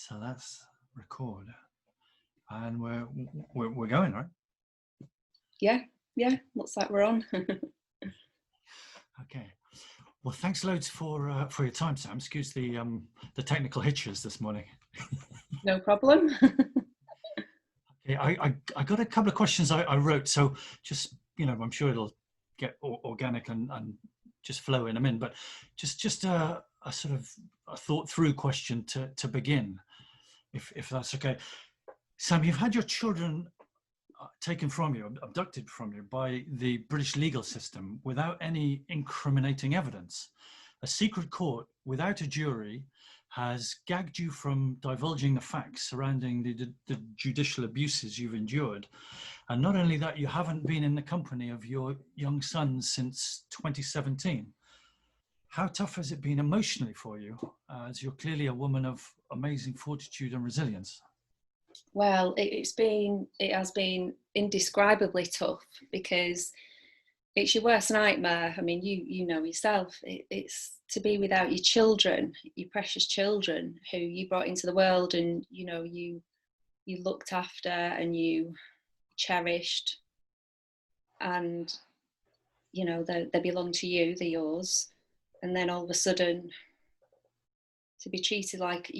So that's record, and we're going, right? Yeah, looks like we're on. Okay. Well, thanks loads for your time, Sam. Excuse the technical hitches this morning. No problem. Okay, I got a couple of questions I wrote, so just I'm sure it'll get organic and just flow in them in, but just a sort of a thought through question to begin, if that's okay. Sam, you've had your children taken from you, abducted from you by the British legal system without any incriminating evidence. A secret court without a jury has gagged you from divulging the facts surrounding the judicial abuses you've endured. And not only that, you haven't been in the company of your young sons since 2017. How tough has it been emotionally for you, as you're clearly a woman of amazing fortitude and resilience? Well, it has been indescribably tough because it's your worst nightmare. I mean, you know yourself. It's to be without your children, your precious children, who you brought into the world, and you looked after and you cherished, and they belong to you, they're yours, and then all of a sudden to be treated like,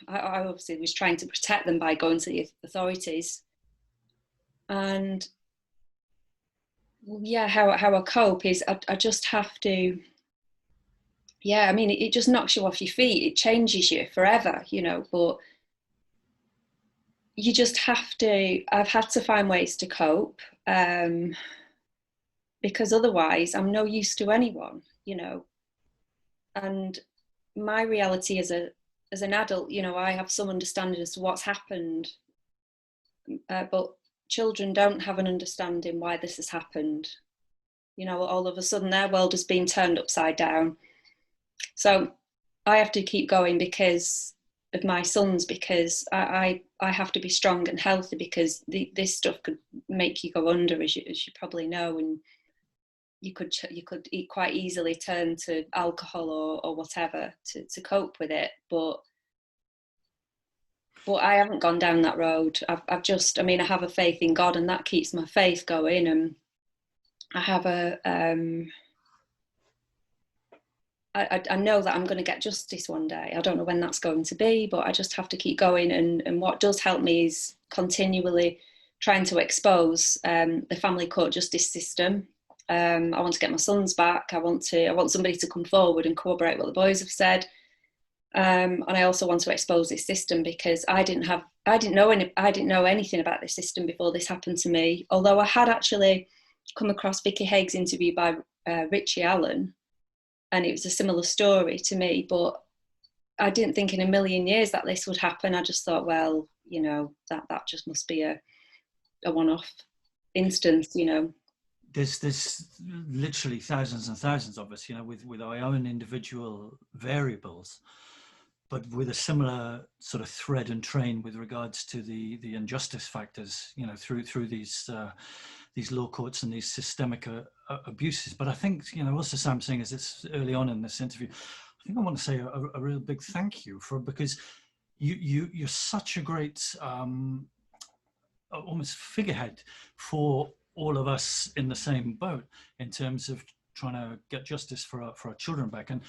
I obviously was trying to protect them by going to the authorities. And yeah, how I cope is I just have to, yeah, I mean, it just knocks you off your feet. It changes you forever, but you just have to, I've had to find ways to cope, because otherwise I'm no use to anyone, and my reality as an adult, I have some understanding as to what's happened, but children don't have an understanding why this has happened. All of a sudden their world has been turned upside down. So I have to keep going because of my sons, because I have to be strong and healthy, because this stuff could make you go under, as you probably know, and you could quite easily turn to alcohol or whatever to cope with it. But I haven't gone down that road. I've just, I mean, I have a faith in God, and that keeps my faith going. And I have I know that I'm going to get justice one day. I don't know when that's going to be, but I just have to keep going. And what does help me is continually trying to expose the family court justice system. I want to get my sons back. I want somebody to come forward and corroborate what the boys have said. And I also want to expose this system, because I didn't know anything about this system before this happened to me. Although I had actually come across Vicky Haig's interview by Richie Allen, and it was a similar story to me, but I didn't think in a million years that this would happen. I just thought, well, that just must be a one-off instance, There's literally thousands and thousands of us, with our own individual variables, but with a similar sort of thread and train with regards to the injustice factors, through these law courts and these systemic abuses. But I think, also Sam saying, as it's early on in this interview, I think I want to say a real big thank you because you're such a great almost figurehead for all of us in the same boat in terms of trying to get justice for our children back. And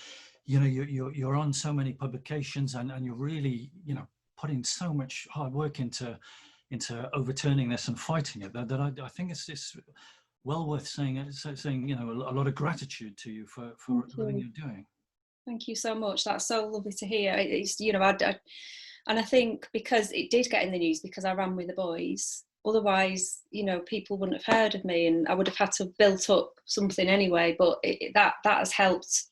you're on so many publications, and you're really putting so much hard work into overturning this and fighting it, that I think it's well worth saying a lot of gratitude to you for everything you're doing. Thank you so much. That's so lovely to hear. It's and I think because it did get in the news because I ran with the boys. Otherwise, people wouldn't have heard of me, and I would have had to have built up something anyway. But that has helped,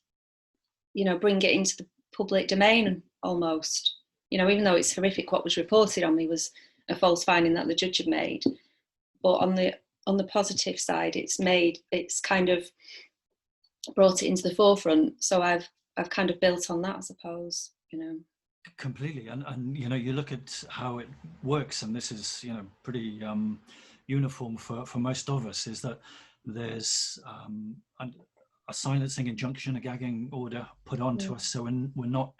bring it into the public domain almost. Even though it's horrific, what was reported on me was a false finding that the judge had made. But on the positive side, it's kind of brought it into the forefront. So I've kind of built on that, I suppose. Completely, and you look at how it works, and this is pretty uniform for most of us, is that there's a silencing injunction, a gagging order put onto us, so we're not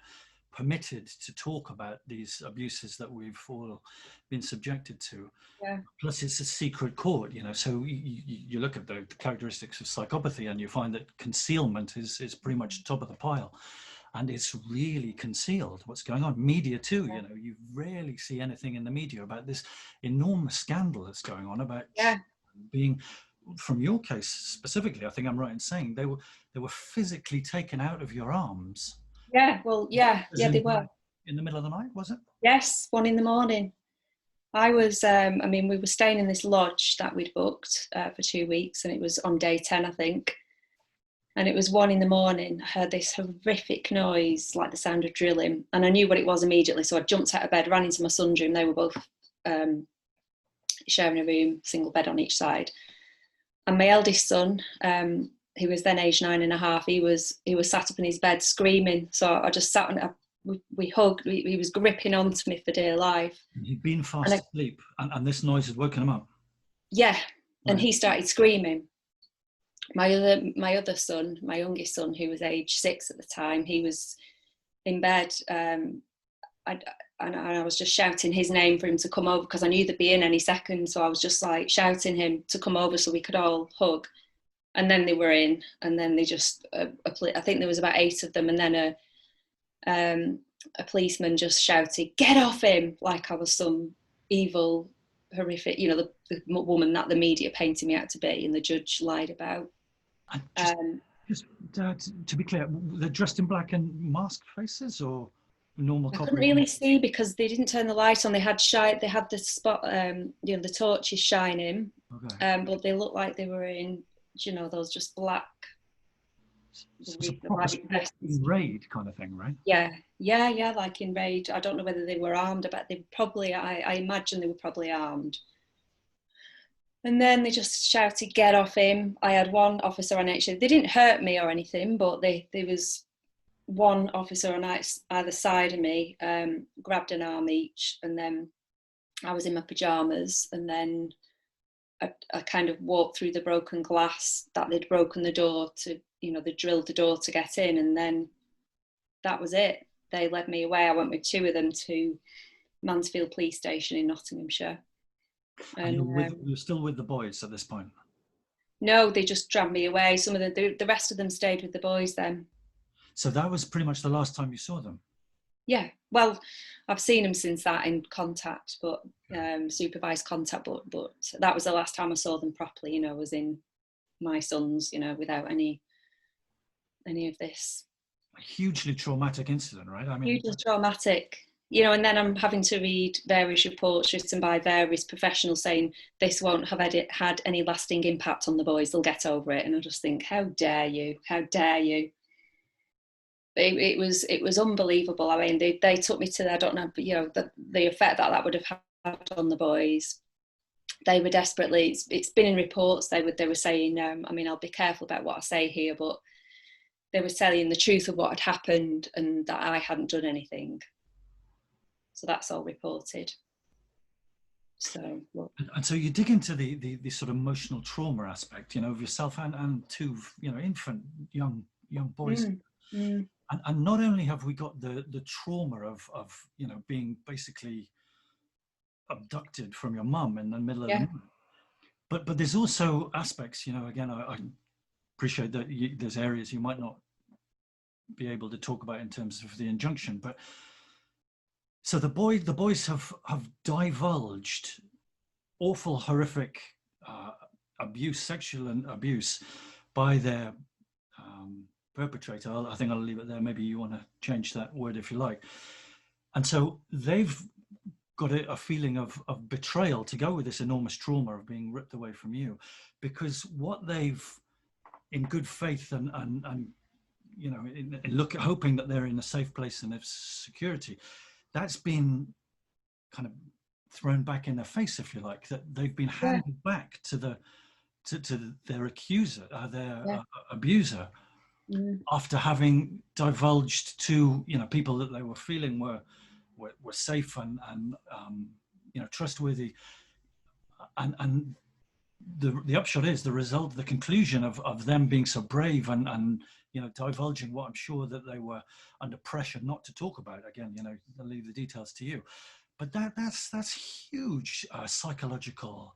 permitted to talk about these abuses that we've all been subjected to. Yeah. Plus, it's a secret court, so you look at the characteristics of psychopathy and you find that concealment is pretty much top of the pile. And it's really concealed what's going on. Media too, you rarely see anything in the media about this enormous scandal that's going on about being, from your case specifically, I think I'm right in saying they were physically taken out of your arms. Yeah, well, yeah, they were. In the middle of the night, was it? Yes, 1 a.m. I was, we were staying in this lodge that we'd booked for 2 weeks, and it was on day 10, I think. And it was 1 a.m. I heard this horrific noise, like the sound of drilling. And I knew what it was immediately. So I jumped out of bed, ran into my son's room. They were both sharing a room, single bed on each side. And my eldest son, who was then aged 9.5, he was sat up in his bed screaming. So I just sat and we hugged. He was gripping onto me for dear life. He'd been fast asleep, and this noise had woken him up. Yeah, right. And he started screaming. My other son, my youngest son, who was age 6 at the time, he was in bed, and I was just shouting his name for him to come over because I knew they'd be in any second. So I was just like shouting him to come over so we could all hug. And then they were in, and then they just, I think there was about 8 of them, and then a policeman just shouted, "Get off him!" like I was some evil, horrific, the woman that the media painted me out to be, and the judge lied about. Just to be clear, they're dressed in black and masked faces, or normal? I couldn't really see because they didn't turn the light on. They had the spot, the torches shining, but they looked like they were in, those just black. It's a raid kind of thing, right? Yeah, like in raid. I don't know whether they were armed, but they probably, I imagine they were probably armed. And then they just shouted, "Get off him." I had one officer on each. They didn't hurt me or anything, but there was one officer on either side of me, grabbed an arm each, and then I was in my pajamas, and then I kind of walked through the broken glass that they'd broken the door to, they drilled the door to get in, and then that was it. They led me away. I went with 2 of them to Mansfield Police Station in Nottinghamshire. And you're still with the boys at this point? No, they just dragged me away. Some of the rest of them stayed with the boys then. So that was pretty much the last time you saw them? Yeah, well, I've seen them since that in contact, but supervised contact, but that was the last time I saw them properly, was in my son's, without any of this. A hugely traumatic incident, right? I mean, hugely traumatic. And then I'm having to read various reports written by various professionals saying this won't have had any lasting impact on the boys. They'll get over it. And I just think, how dare you? How dare you? It was unbelievable. I mean, they took me to, I don't know, the effect that would have had on the boys. They were desperately, it's been in reports, they were saying, I'll be careful about what I say here, but they were telling the truth of what had happened and that I hadn't done anything. So that's all reported. So, and so you dig into the sort of emotional trauma aspect, of yourself and 2, infant young boys. And not only have we got the trauma of being basically abducted from your mum in the middle of the night, but there's also aspects, again, I appreciate that there's areas you might not be able to talk about in terms of the injunction, but so the boys have divulged awful, horrific abuse, sexual abuse by their perpetrator. I think I'll leave it there. Maybe you want to change that word if you like. And so they've got a feeling of betrayal to go with this enormous trauma of being ripped away from you, because what they've, in good faith and hoping that they're in a safe place and of security, that's been kind of thrown back in their face, if you like, that they've been handed back to their accuser, their abuser, after having divulged to people that they were feeling were safe and trustworthy, and the upshot is the conclusion of them being so brave and divulging what I'm sure that they were under pressure not to talk about. Again, I'll leave the details to you. But that's huge psychological.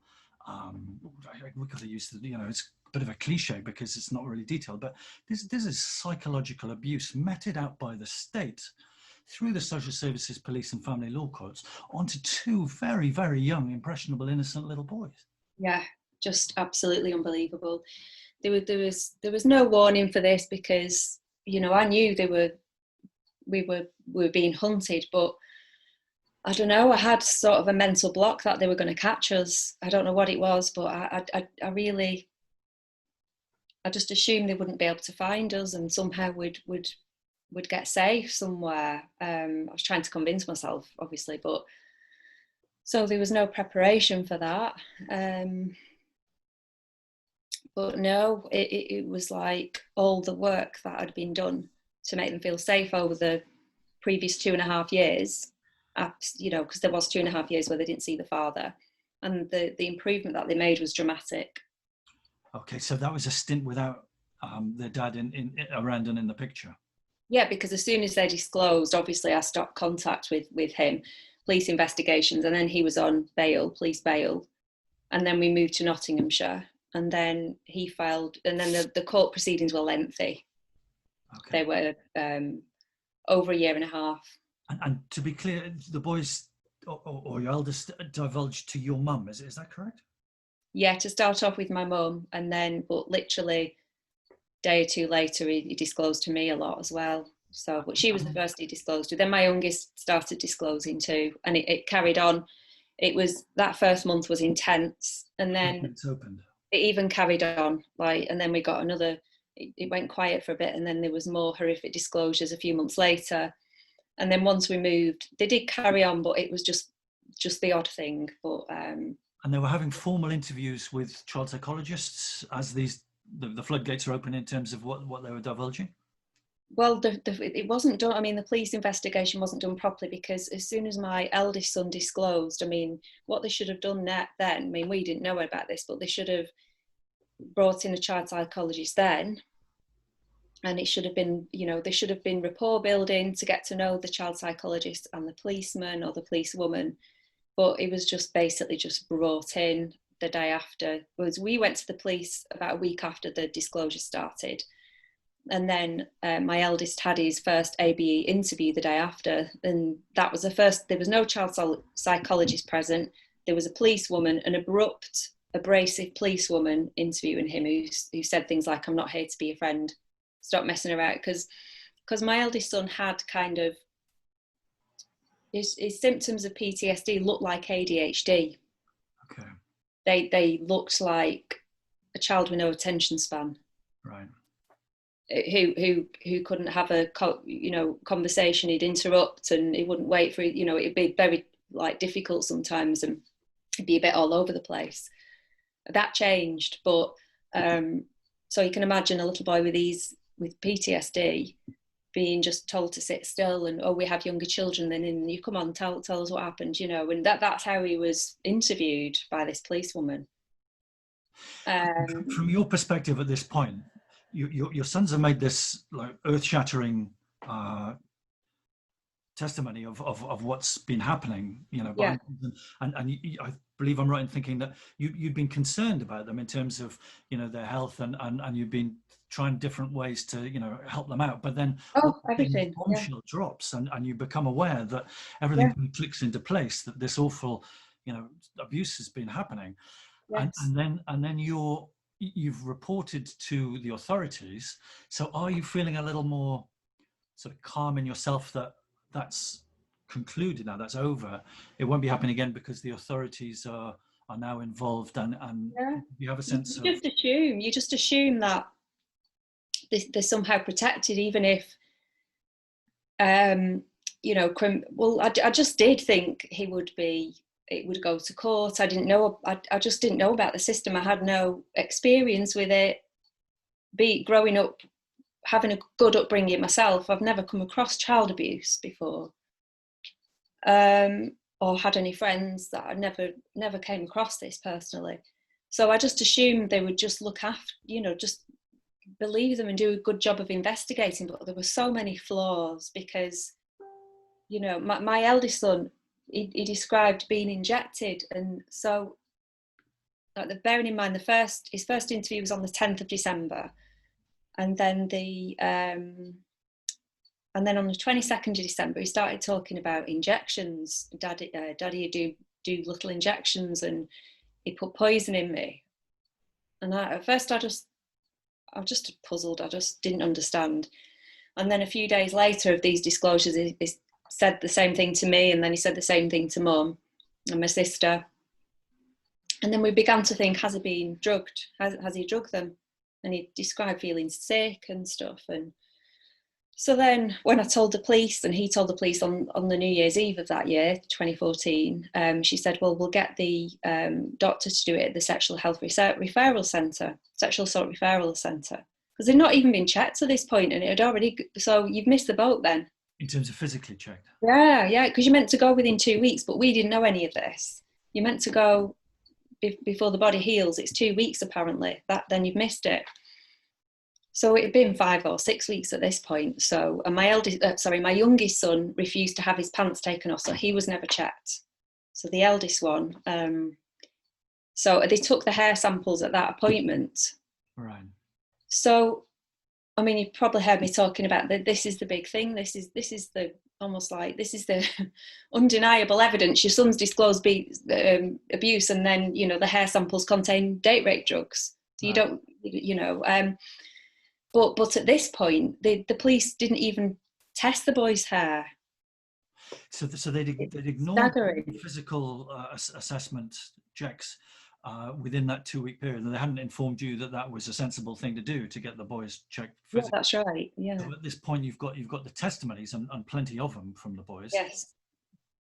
We could have used it's a bit of a cliche because it's not really detailed, but this is psychological abuse meted out by the state through the social services, police, and family law courts onto two very, very young, impressionable, innocent little boys. Yeah, just absolutely unbelievable. There was no warning for this because I knew we were being hunted, but I don't know. I had sort of a mental block that they were going to catch us. I don't know what it was, but I just assumed they wouldn't be able to find us, and somehow would get safe somewhere. I was trying to convince myself, obviously, but so there was no preparation for that. But no, it was like all the work that had been done to make them feel safe over the previous 2.5 years, because there was 2.5 years where they didn't see the father, and the improvement that they made was dramatic. Okay, so that was a stint without their dad in around and in the picture. Yeah, because as soon as they disclosed, obviously I stopped contact with him, police investigations, and then he was on bail, police bail, and then we moved to Nottinghamshire, and then he filed, and then the court proceedings were lengthy. Okay. They were over 1.5 years. And to be clear, the boys or your eldest divulged to your mum, is that correct? Yeah, to start off with my mum, and then, but literally a day or two later, he disclosed to me a lot as well. So, but she was the first he disclosed to. Then my youngest started disclosing too, and it carried on. It was, that first month was intense, and then it even carried on, and then we got another, it went quiet for a bit, and then there was more horrific disclosures a few months later. And then once we moved, they did carry on, but it was just the odd thing. But and they were having formal interviews with child psychologists as the floodgates are open in terms of what they were divulging. Well, it wasn't done. I mean, the police investigation wasn't done properly, because as soon as my eldest son disclosed, I mean, what they should have done then, I mean, we didn't know about this, but they should have brought in a child psychologist then. And it should have been, there should have been rapport building to get to know the child psychologist and the policeman or the policewoman. But it was just basically just brought in the day after. We went to the police about a week after the disclosure started. And then my eldest had his first ABE interview the day after. And that was the first, there was no child psychologist present. There was a policewoman, an abrupt, abrasive policewoman interviewing him who said things like, "I'm not here to be a friend. Stop messing around." Because my eldest son had kind of, his symptoms of PTSD looked like ADHD. Okay. They looked like a child with no attention span. Right. Who couldn't have a conversation. He'd interrupt and he wouldn't wait for it'd be very difficult sometimes, and it'd be a bit all over the place. That changed, but so you can imagine a little boy with PTSD being just told to sit still, and we have younger children, and you come on, tell us what happened, and that's how he was interviewed by this policewoman. From your perspective at this point, your sons have made this earth-shattering testimony of what's been happening, Yeah. and I believe I'm right in thinking that you've been concerned about them in terms of their health, and you've been trying different ways to help them out, but then everything bombshell drops, and you become aware that everything clicks into place, that this awful abuse has been happening. Yes. and then you've reported to the authorities. So are you feeling a little more sort of calm in yourself that that's concluded now, that's over, it won't be happening again because the authorities are now involved, and you have a sense you just assume that they're somehow protected, even if I just did think it would go to court. I didn't know. I just didn't know about the system. I had no experience with it. Growing up, having a good upbringing myself, I've never come across child abuse before, or had any friends that I never came across this personally. So I just assumed they would just look after, just believe them and do a good job of investigating, but there were so many flaws because, you know, my eldest son, he described being injected, and so bearing in mind his first interview was on the 10th of December, and then on the 22nd of December he started talking about injections. Daddy, you do little injections, and he put poison in me. And at first I was just puzzled. I just didn't understand. And then a few days later of these disclosures, he said the same thing to me, and then he said the same thing to Mum and my sister. And then we began to think, has he been drugged? Has he drugged them? And he described feeling sick and stuff. And so then when I told the police, and he told the police on the New Year's Eve of that year, 2014, she said, well, we'll get the doctor to do it at the Sexual Health Referral Centre, Sexual Assault Referral Centre. Because they'd not even been checked to this point, and it had already, so you've missed the boat then. In terms of physically checked? Yeah, because you're meant to go within 2 weeks, but we didn't know any of this. You're meant to go before the body heals. It's 2 weeks apparently. Then you've missed it. So it had been 5 or 6 weeks at this point. So, and my youngest son refused to have his pants taken off, so he was never checked. So the eldest one, so they took the hair samples at that appointment. Right. So, I mean, you've probably heard me talking about that. This is the big thing. This is the almost like this is the undeniable evidence. Your son's disclosed abuse, and then you know the hair samples contain date rape drugs. So you don't, you know. But at this point, the police didn't even test the boy's hair. So they'd ignored physical assessment checks within that 2 week period, and they hadn't informed you that was a sensible thing to do to get the boys checked physically. Yeah, that's right. Yeah. So at this point, you've got the testimonies and plenty of them from the boys. Yes.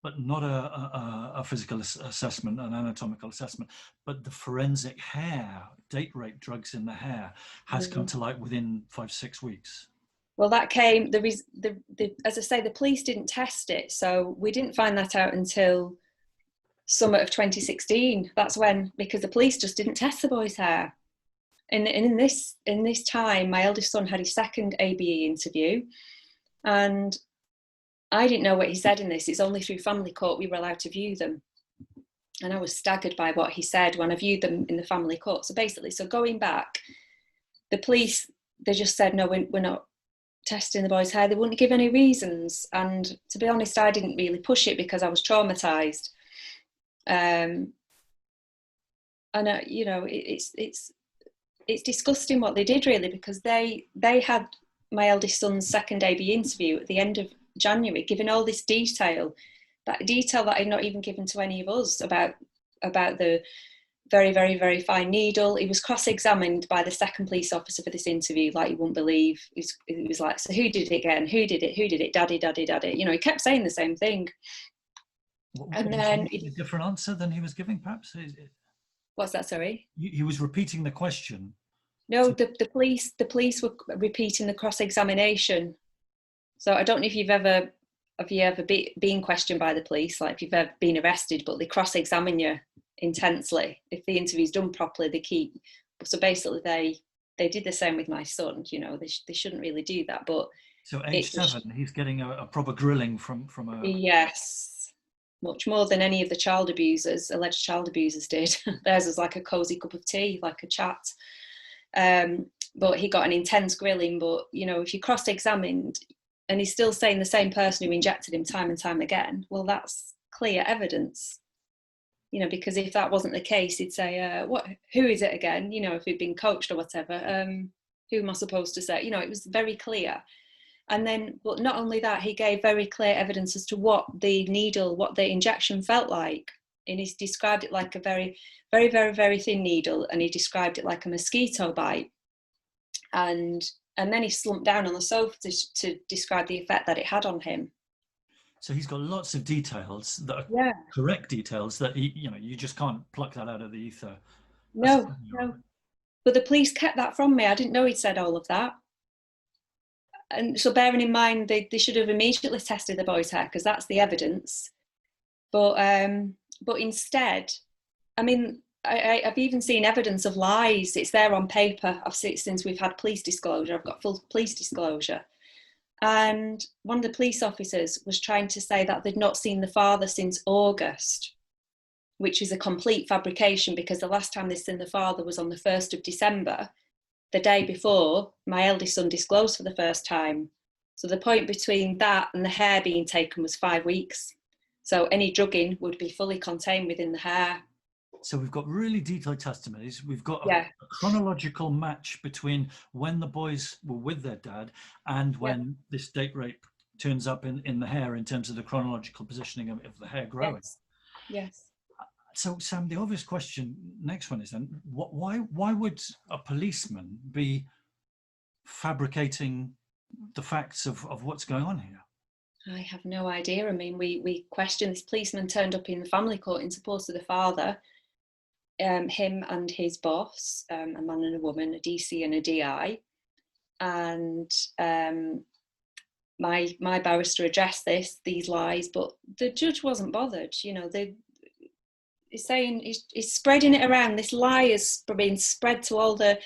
But not a physical assessment, an anatomical assessment. But the forensic hair, date rape drugs in the hair, has come to light within 5-6 weeks. Well, that came. As I say, the police didn't test it, so we didn't find that out until summer of 2016. That's when, because the police just didn't test the boy's hair. And in this time, my eldest son had his second ABE interview, and I didn't know what he said in this. It's only through family court we were allowed to view them. And I was staggered by what he said when I viewed them in the family court. So basically, going back, the police, they just said, no, we're not testing the boy's hair. They wouldn't give any reasons. And to be honest, I didn't really push it because I was traumatised. You know, it's disgusting what they did really, because they had my eldest son's second AB interview at the end of January, giving all this detail that I'd not even given to any of us about the very, very, very fine needle. He was cross-examined by the second police officer for this interview, like you wouldn't believe. It was like, so who did it again? Who did it? Daddy, daddy, daddy. You know, he kept saying the same thing. And then a different answer than he was giving, perhaps? What's that, sorry? He was repeating the question. No, the police were repeating the cross-examination. So I don't know if you've ever been questioned by the police, like if you've ever been arrested, but they cross-examine you intensely. If the interview's done properly, they keep. So basically, they did the same with my son. You know, they shouldn't really do that. But so age 7, he's getting a proper grilling from a. Yes, much more than any of the alleged child abusers did. Theirs was like a cozy cup of tea, like a chat. But he got an intense grilling. But you know, if you cross-examined, and he's still saying the same person who injected him time and time again, well, that's clear evidence. You know, because if that wasn't the case, he'd say, who is it again? You know, if he'd been coached or whatever, who am I supposed to say? You know, it was very clear. And then, but not only that, he gave very clear evidence as to what the injection felt like. And he's described it like a very, very, very, very thin needle. And he described it like a mosquito bite. And then he slumped down on the sofa to describe the effect that it had on him. So he's got lots of details that are correct details that you just can't pluck that out of the ether. No. But the police kept that from me. I didn't know he'd said all of that. And so bearing in mind, they should have immediately tested the boy's hair because that's the evidence. But instead, I mean, I've even seen evidence of lies. It's there on paper. I've seen it since we've had police disclosure. I've got full police disclosure. And one of the police officers was trying to say that they'd not seen the father since August, which is a complete fabrication, because the last time they'd seen the father was on the 1st of December, the day before my eldest son disclosed for the first time. So the point between that and the hair being taken was 5 weeks. So any drugging would be fully contained within the hair. So we've got really detailed testimonies. We've got Yeah. a chronological match between when the boys were with their dad and when this date rape turns up in the hair, in terms of the chronological positioning of the hair growing. Yes. Yes. So Sam, the obvious question, next one is then, why would a policeman be fabricating the facts of what's going on here? I have no idea. I mean, we questioned this policeman, turned up in the family court in support of the father, him and his boss, a man and a woman, a DC and a DI. And my barrister addressed these lies, but the judge wasn't bothered. You know, he's saying, he's spreading it around. This lie is being spread to all the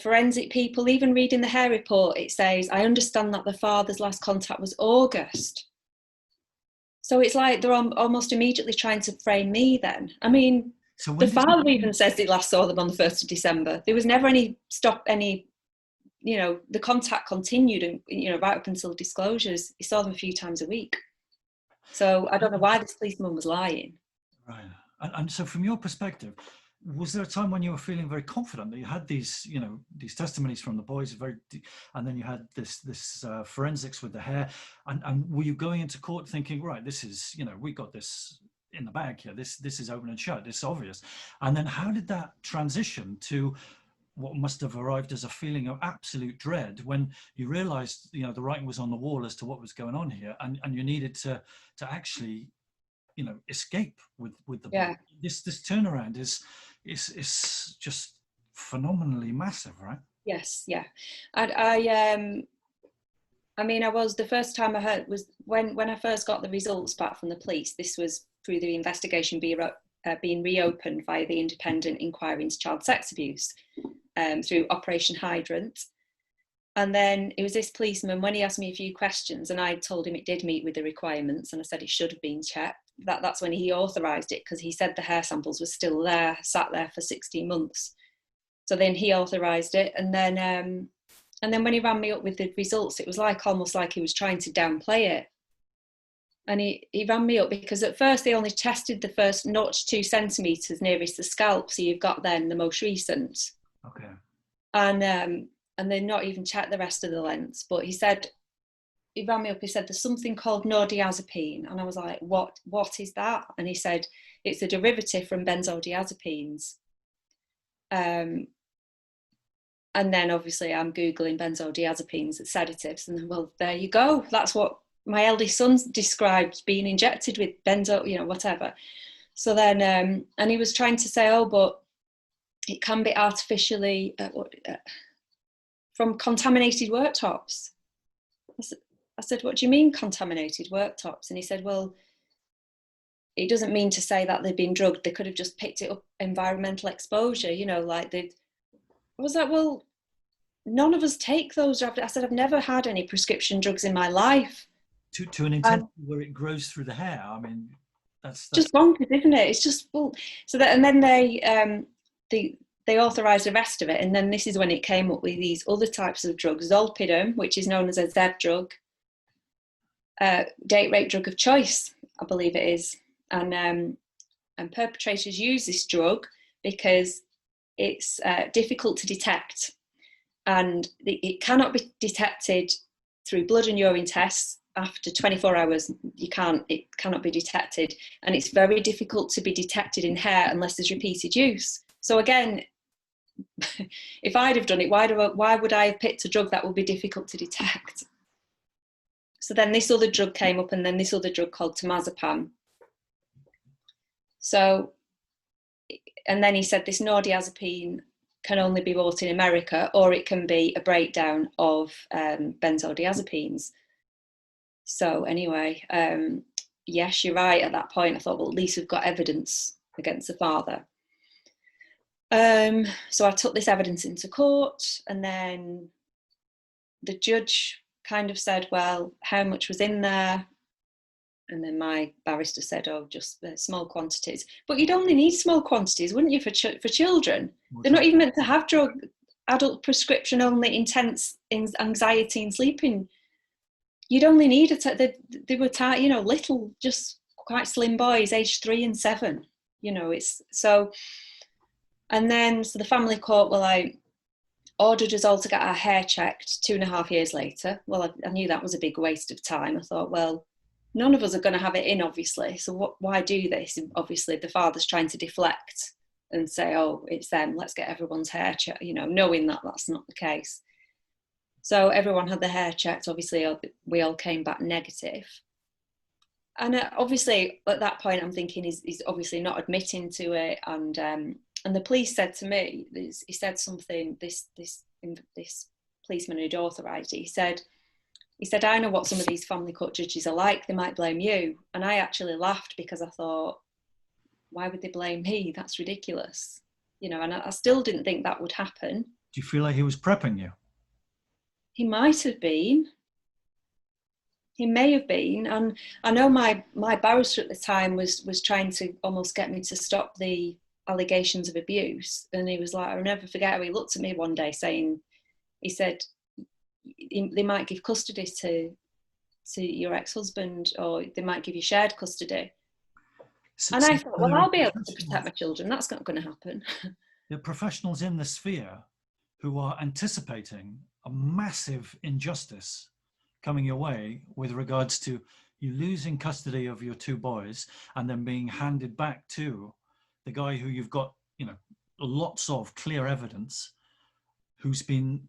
forensic people. Even reading the hair report, it says, I understand that the father's last contact was August. So it's like they're almost immediately trying to frame me then. I mean, so the father even says he last saw them on the 1st of December. There was never any, you know, the contact continued, and, you know, right up until disclosures. He saw them a few times a week. So I don't know why this policeman was lying. Right. And so from your perspective, was there a time when you were feeling very confident that you had these, you know, these testimonies from the boys, and then you had this forensics with the hair, and were you going into court thinking, right, this is, you know, we got this in the bag here, this is open and shut, it's obvious? And then how did that transition to what must have arrived as a feeling of absolute dread when you realized, you know, the writing was on the wall as to what was going on here, and you needed to actually, you know, escape with the boy? This turnaround is just phenomenally massive, right? Yes, yeah. I mean, I was, the first time I heard was when I first got the results back from the police. This was through the investigation being reopened via the Independent Inquiry into Child Sex Abuse, through Operation Hydrant. And then it was this policeman, when he asked me a few questions and I told him it did meet with the requirements and I said it should have been checked, that's when he authorised it, because he said the hair samples were still there, sat there for 16 months. So then he authorised it, and then when he ran me up with the results, it was like almost like he was trying to downplay it. And he ran me up because at first they only tested the first 0 to 2 centimetres nearest the scalp, so you've got then the most recent. Okay. And they not even checked the rest of the lengths. But he ran me up, he said, there's something called nordiazepine. And I was like, what is that? And he said, it's a derivative from benzodiazepines. And then obviously I'm Googling benzodiazepines as sedatives. And then, well, there you go. That's what my eldest son described, being injected with benzo, you know, whatever. So then, and he was trying to say, oh, but it can be artificially, from contaminated worktops. I said, what do you mean contaminated worktops? And he said, well, it doesn't mean to say that they've been drugged. They could have just picked it up, environmental exposure, you know, like I was like, well, none of us take those. I said, I've never had any prescription drugs in my life. To an intensity where it grows through the hair. I mean, that's just bonkers, isn't it? It's just, well, so that, and then they authorised the rest of it. And then this is when it came up with these other types of drugs, zolpidem, which is known as a Z drug, date rape drug of choice, I believe it is. And perpetrators use this drug because it's difficult to detect, and it cannot be detected through blood and urine tests. After 24 hours, it cannot be detected, and it's very difficult to be detected in hair unless there's repeated use. So again, if I'd have done it, why would I have picked a drug that would be difficult to detect? So then this other drug came up, and then this other drug called temazepam. So, and then he said this nordiazepine can only be bought in America, or it can be a breakdown of benzodiazepines. So anyway, yes, you're right. At that point, I thought, well, at least we've got evidence against the father. So I took this evidence into court, and then the judge kind of said, well, how much was in there? And then my barrister said, oh, just small quantities. But you'd only need small quantities, wouldn't you, for children? They're not even meant to have adult prescription only intense anxiety and sleeping. You'd only need they were little, just quite slim boys, aged 3 and 7. It's so. And then so the family court, well, I ordered us all to get our hair checked 2.5 years later. Well, I knew that was a big waste of time. I thought, well, none of us are going to have it in, obviously. So why do this? And obviously, the father's trying to deflect and say, oh, it's them. Let's get everyone's hair checked, knowing that that's not the case. So everyone had their hair checked. Obviously, we all came back negative. And obviously, at that point, I'm thinking he's obviously not admitting to it. And the police said to me, he said something, this policeman who'd authorised it, he said, I know what some of these family court judges are like, they might blame you. And I actually laughed because I thought, why would they blame me? That's ridiculous. And I still didn't think that would happen. Do you feel like he was prepping you? He might have been. He may have been. And I know my barrister at the time was trying to almost get me to stop the allegations of abuse. And he was like, I'll never forget how he looked at me one day saying, he said, they might give custody to your ex-husband, or they might give you shared custody. And I thought, well, I'll be able to protect my children. That's not going to happen. There are professionals in the sphere who are anticipating a massive injustice coming your way with regards to you losing custody of your 2 boys and then being handed back to the guy who you've got, lots of clear evidence who's been,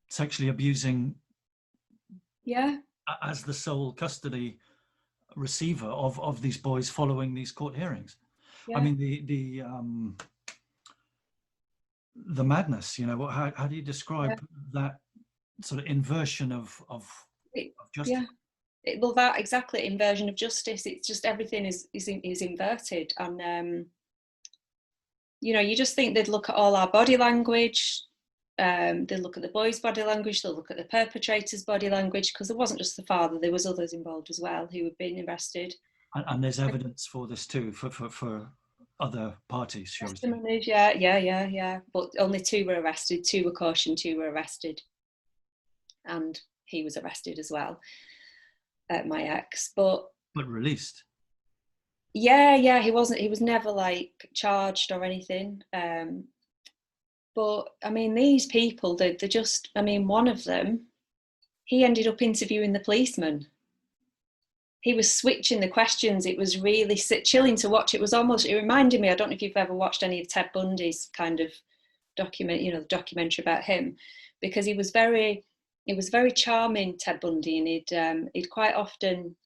sexually abusing as the sole custody receiver of these boys following these court hearings. I mean, the madness, how do you describe that sort of inversion of justice? Well, that exactly, inversion of justice. It's just everything is inverted. And you just think they'd look at all our body language. They look at the boys' body language, they'll look at the perpetrator's body language, because there wasn't just the father, there was others involved as well who had been arrested. And there's evidence for this too, for other parties. Testimonies, yeah. But only 2 were arrested, 2 were cautioned, 2 were arrested. And he was arrested as well, my ex. But released. Yeah, he was never charged or anything. But I mean, these people, they're just, I mean, one of them, he ended up interviewing the policeman. He was switching the questions. It was really chilling to watch. It reminded me, I don't know if you've ever watched any of Ted Bundy's kind of documentary about him, because he was very charming, Ted Bundy, and he'd quite often,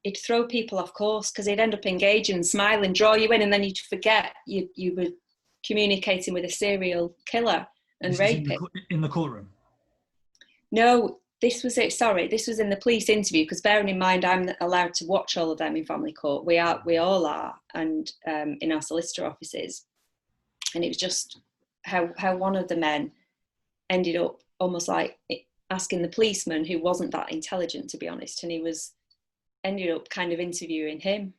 he'd throw people off course because he'd end up engaging, smiling, draw you in, and then you'd forget you were communicating with a serial killer and rapist. In the courtroom? No, this was it. Sorry, this was in the police interview, because bearing in mind I'm allowed to watch all of them in family court. We all are, and in our solicitor offices. And it was just how one of the men ended up almost like asking the policeman, who wasn't that intelligent, to be honest, and he ended up kind of interviewing him.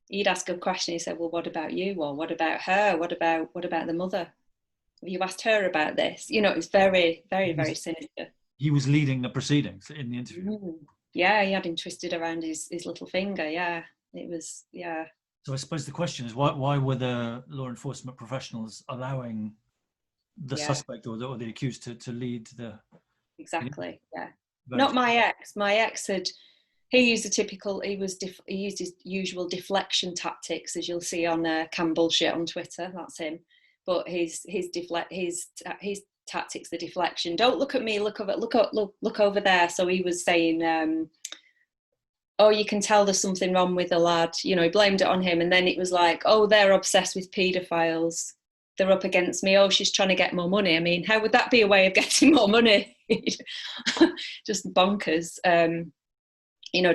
He'd ask a question, he said, well, what about you? Or what about her? What about the mother? Have you asked her about this? It was very, very, very sinister. He was leading the proceedings in the interview. Yeah, he had him twisted around his little finger. Yeah, it was, yeah. So I suppose the question is, why were the law enforcement professionals allowing the suspect or the accused to lead the... Exactly, yeah. Not my ex. My ex he used he used his usual deflection tactics, as you'll see on Campbell shit on Twitter. That's him. But his tactics, the deflection. Don't look at me. Look over there. So he was saying, oh, you can tell there's something wrong with the lad. He blamed it on him, and then it was like, oh, they're obsessed with paedophiles. They're up against me. Oh, she's trying to get more money. I mean, how would that be a way of getting more money? Just bonkers.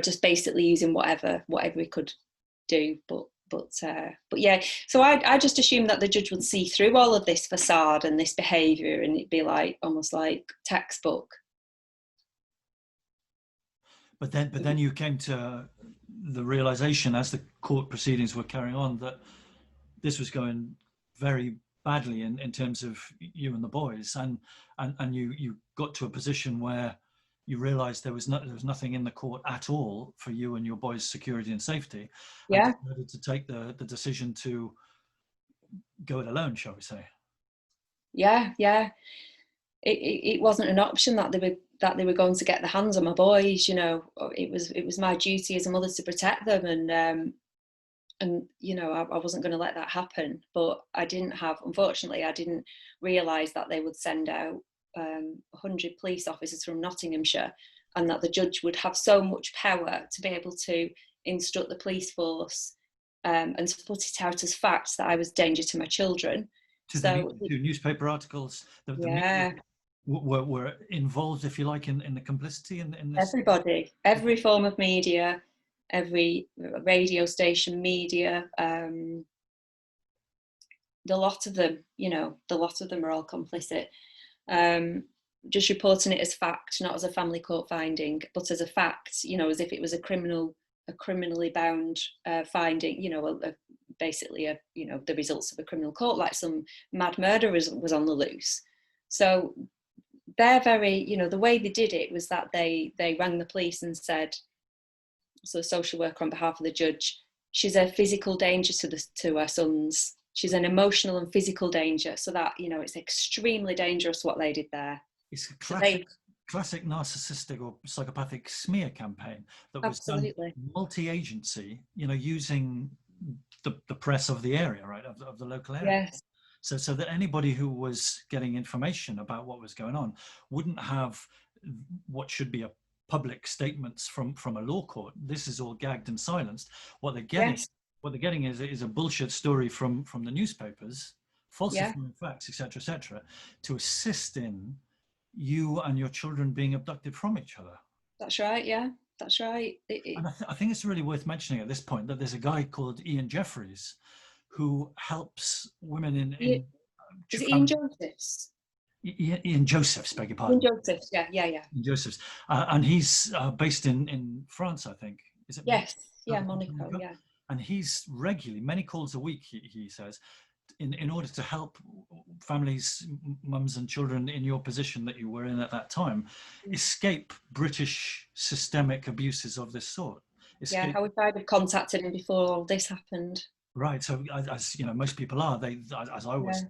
Just basically using whatever we could do. But but yeah, so I just assumed that the judge would see through all of this facade and this behaviour, and it'd be like almost like textbook. But then you came to the realization as the court proceedings were carrying on that this was going very badly in terms of you and the boys, and you got to a position where you realized there was nothing in the court at all for you and your boys' security and safety, and Yeah, decided to take the decision to go it alone, shall we say. yeah. It wasn't an option that they were going to get their hands on my boys. You know, it was my duty as a mother to protect them, and you know, I wasn't going to let that happen. But unfortunately, I didn't realise that they would send out 100 police officers from Nottinghamshire, and that the judge would have so much power to be able to instruct the police force and to put it out as facts that I was a danger to my children. So To newspaper articles, the media yeah, were involved, if you like, in the complicity in this. everybody, every form of media, every radio station media, the lot of them, you know, the lot of them are all complicit. Just reporting it as fact, not as a family court finding, but as a fact, you know, as if it was a criminally bound finding, you know, basically you know, the results of a criminal court, like some mad murder was on the loose. So they're very, you know, the way they did it was that they rang the police and said, so a social worker on behalf of the judge, she's a physical danger to her sons. She's an emotional and physical danger. So that, you know, it's extremely dangerous what they did there. It's a classic narcissistic or psychopathic smear campaign that was done multi-agency, you know, using the press of the area, right, of the local area. Yes. So that anybody who was getting information about what was going on wouldn't have what should be a public statements from a law court. This is all gagged and silenced. What they're getting is a bullshit story from the newspapers, falsifying facts, etc., to assist in you and your children being abducted from each other. That's right. Yeah, that's right. And I think it's really worth mentioning at this point that there's a guy called Ian Jeffries who helps women in is it Ian Josephs? Ian Josephs, beg your pardon. Ian Josephs, yeah. Ian Josephs, and he's based in France, I think. Is it? Yes, yeah, Monaco, yeah. And he's regularly, many calls a week, he says, in order to help families, mums and children in your position that you were in at that time, escape British systemic abuses of this sort. Yeah, I wish I'd have contacted him before all this happened. Right. So, as you know, most people are. As I always do.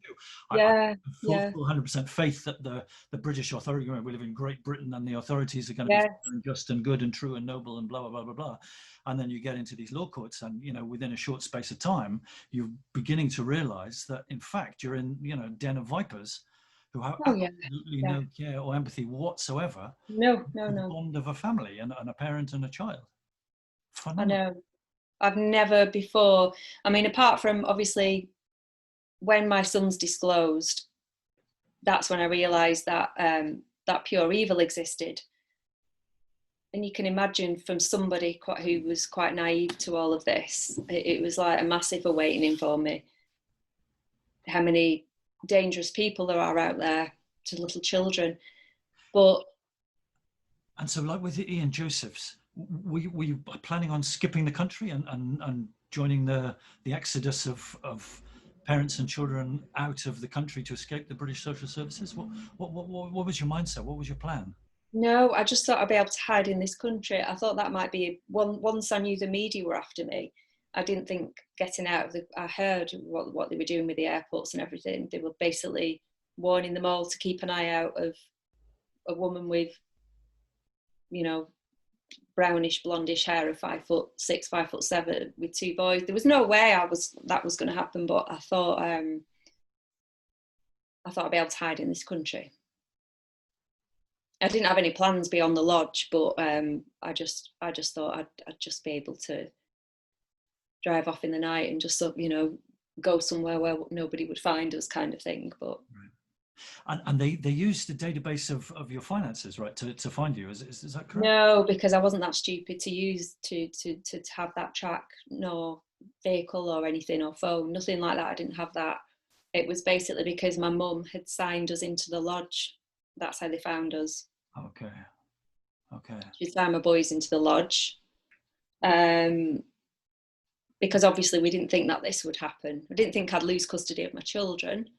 I have full 100% faith that the British authority. You know, we live in Great Britain, and the authorities are going to be just and good and true and noble and blah blah blah blah blah. And then you get into these law courts, and you know, within a short space of time, you're beginning to realise that in fact you're in, you know, den of vipers who have absolutely no care or empathy whatsoever. No. The bond of a family and a parent and a child. Phenomenal. I know. I've never before, I mean, apart from obviously when my sons disclosed, that's when I realised that that pure evil existed. And you can imagine from somebody who was quite naive to all of this, it was like a massive awakening for me. How many dangerous people there are out there to little children. And so, like with Ian Josephs, were you planning on skipping the country and joining the exodus of parents and children out of the country to escape the British social services? What was your mindset? What was your plan? No, I just thought I'd be able to hide in this country. I thought that might be once I knew the media were after me. I didn't think getting out of I heard what they were doing with the airports and everything. They were basically warning them all to keep an eye out of a woman with, you know, brownish blondish hair of 5'6", 5'7", with 2 boys. There was no way that was going to happen, but I thought I'd be able to hide in this country. I didn't have any plans beyond the lodge, but I just thought I'd just be able to drive off in the night and just, you know, go somewhere where nobody would find us, kind of thing. But And they used the database of your finances, right, to find you. Is that correct? No, because I wasn't that stupid to use to have that track. No, vehicle or anything, or phone, nothing like that. I didn't have that. It was basically because my mum had signed us into the lodge. That's how they found us. Okay. Okay. She signed my boys into the lodge. Because obviously we didn't think that this would happen. I didn't think I'd lose custody of my children.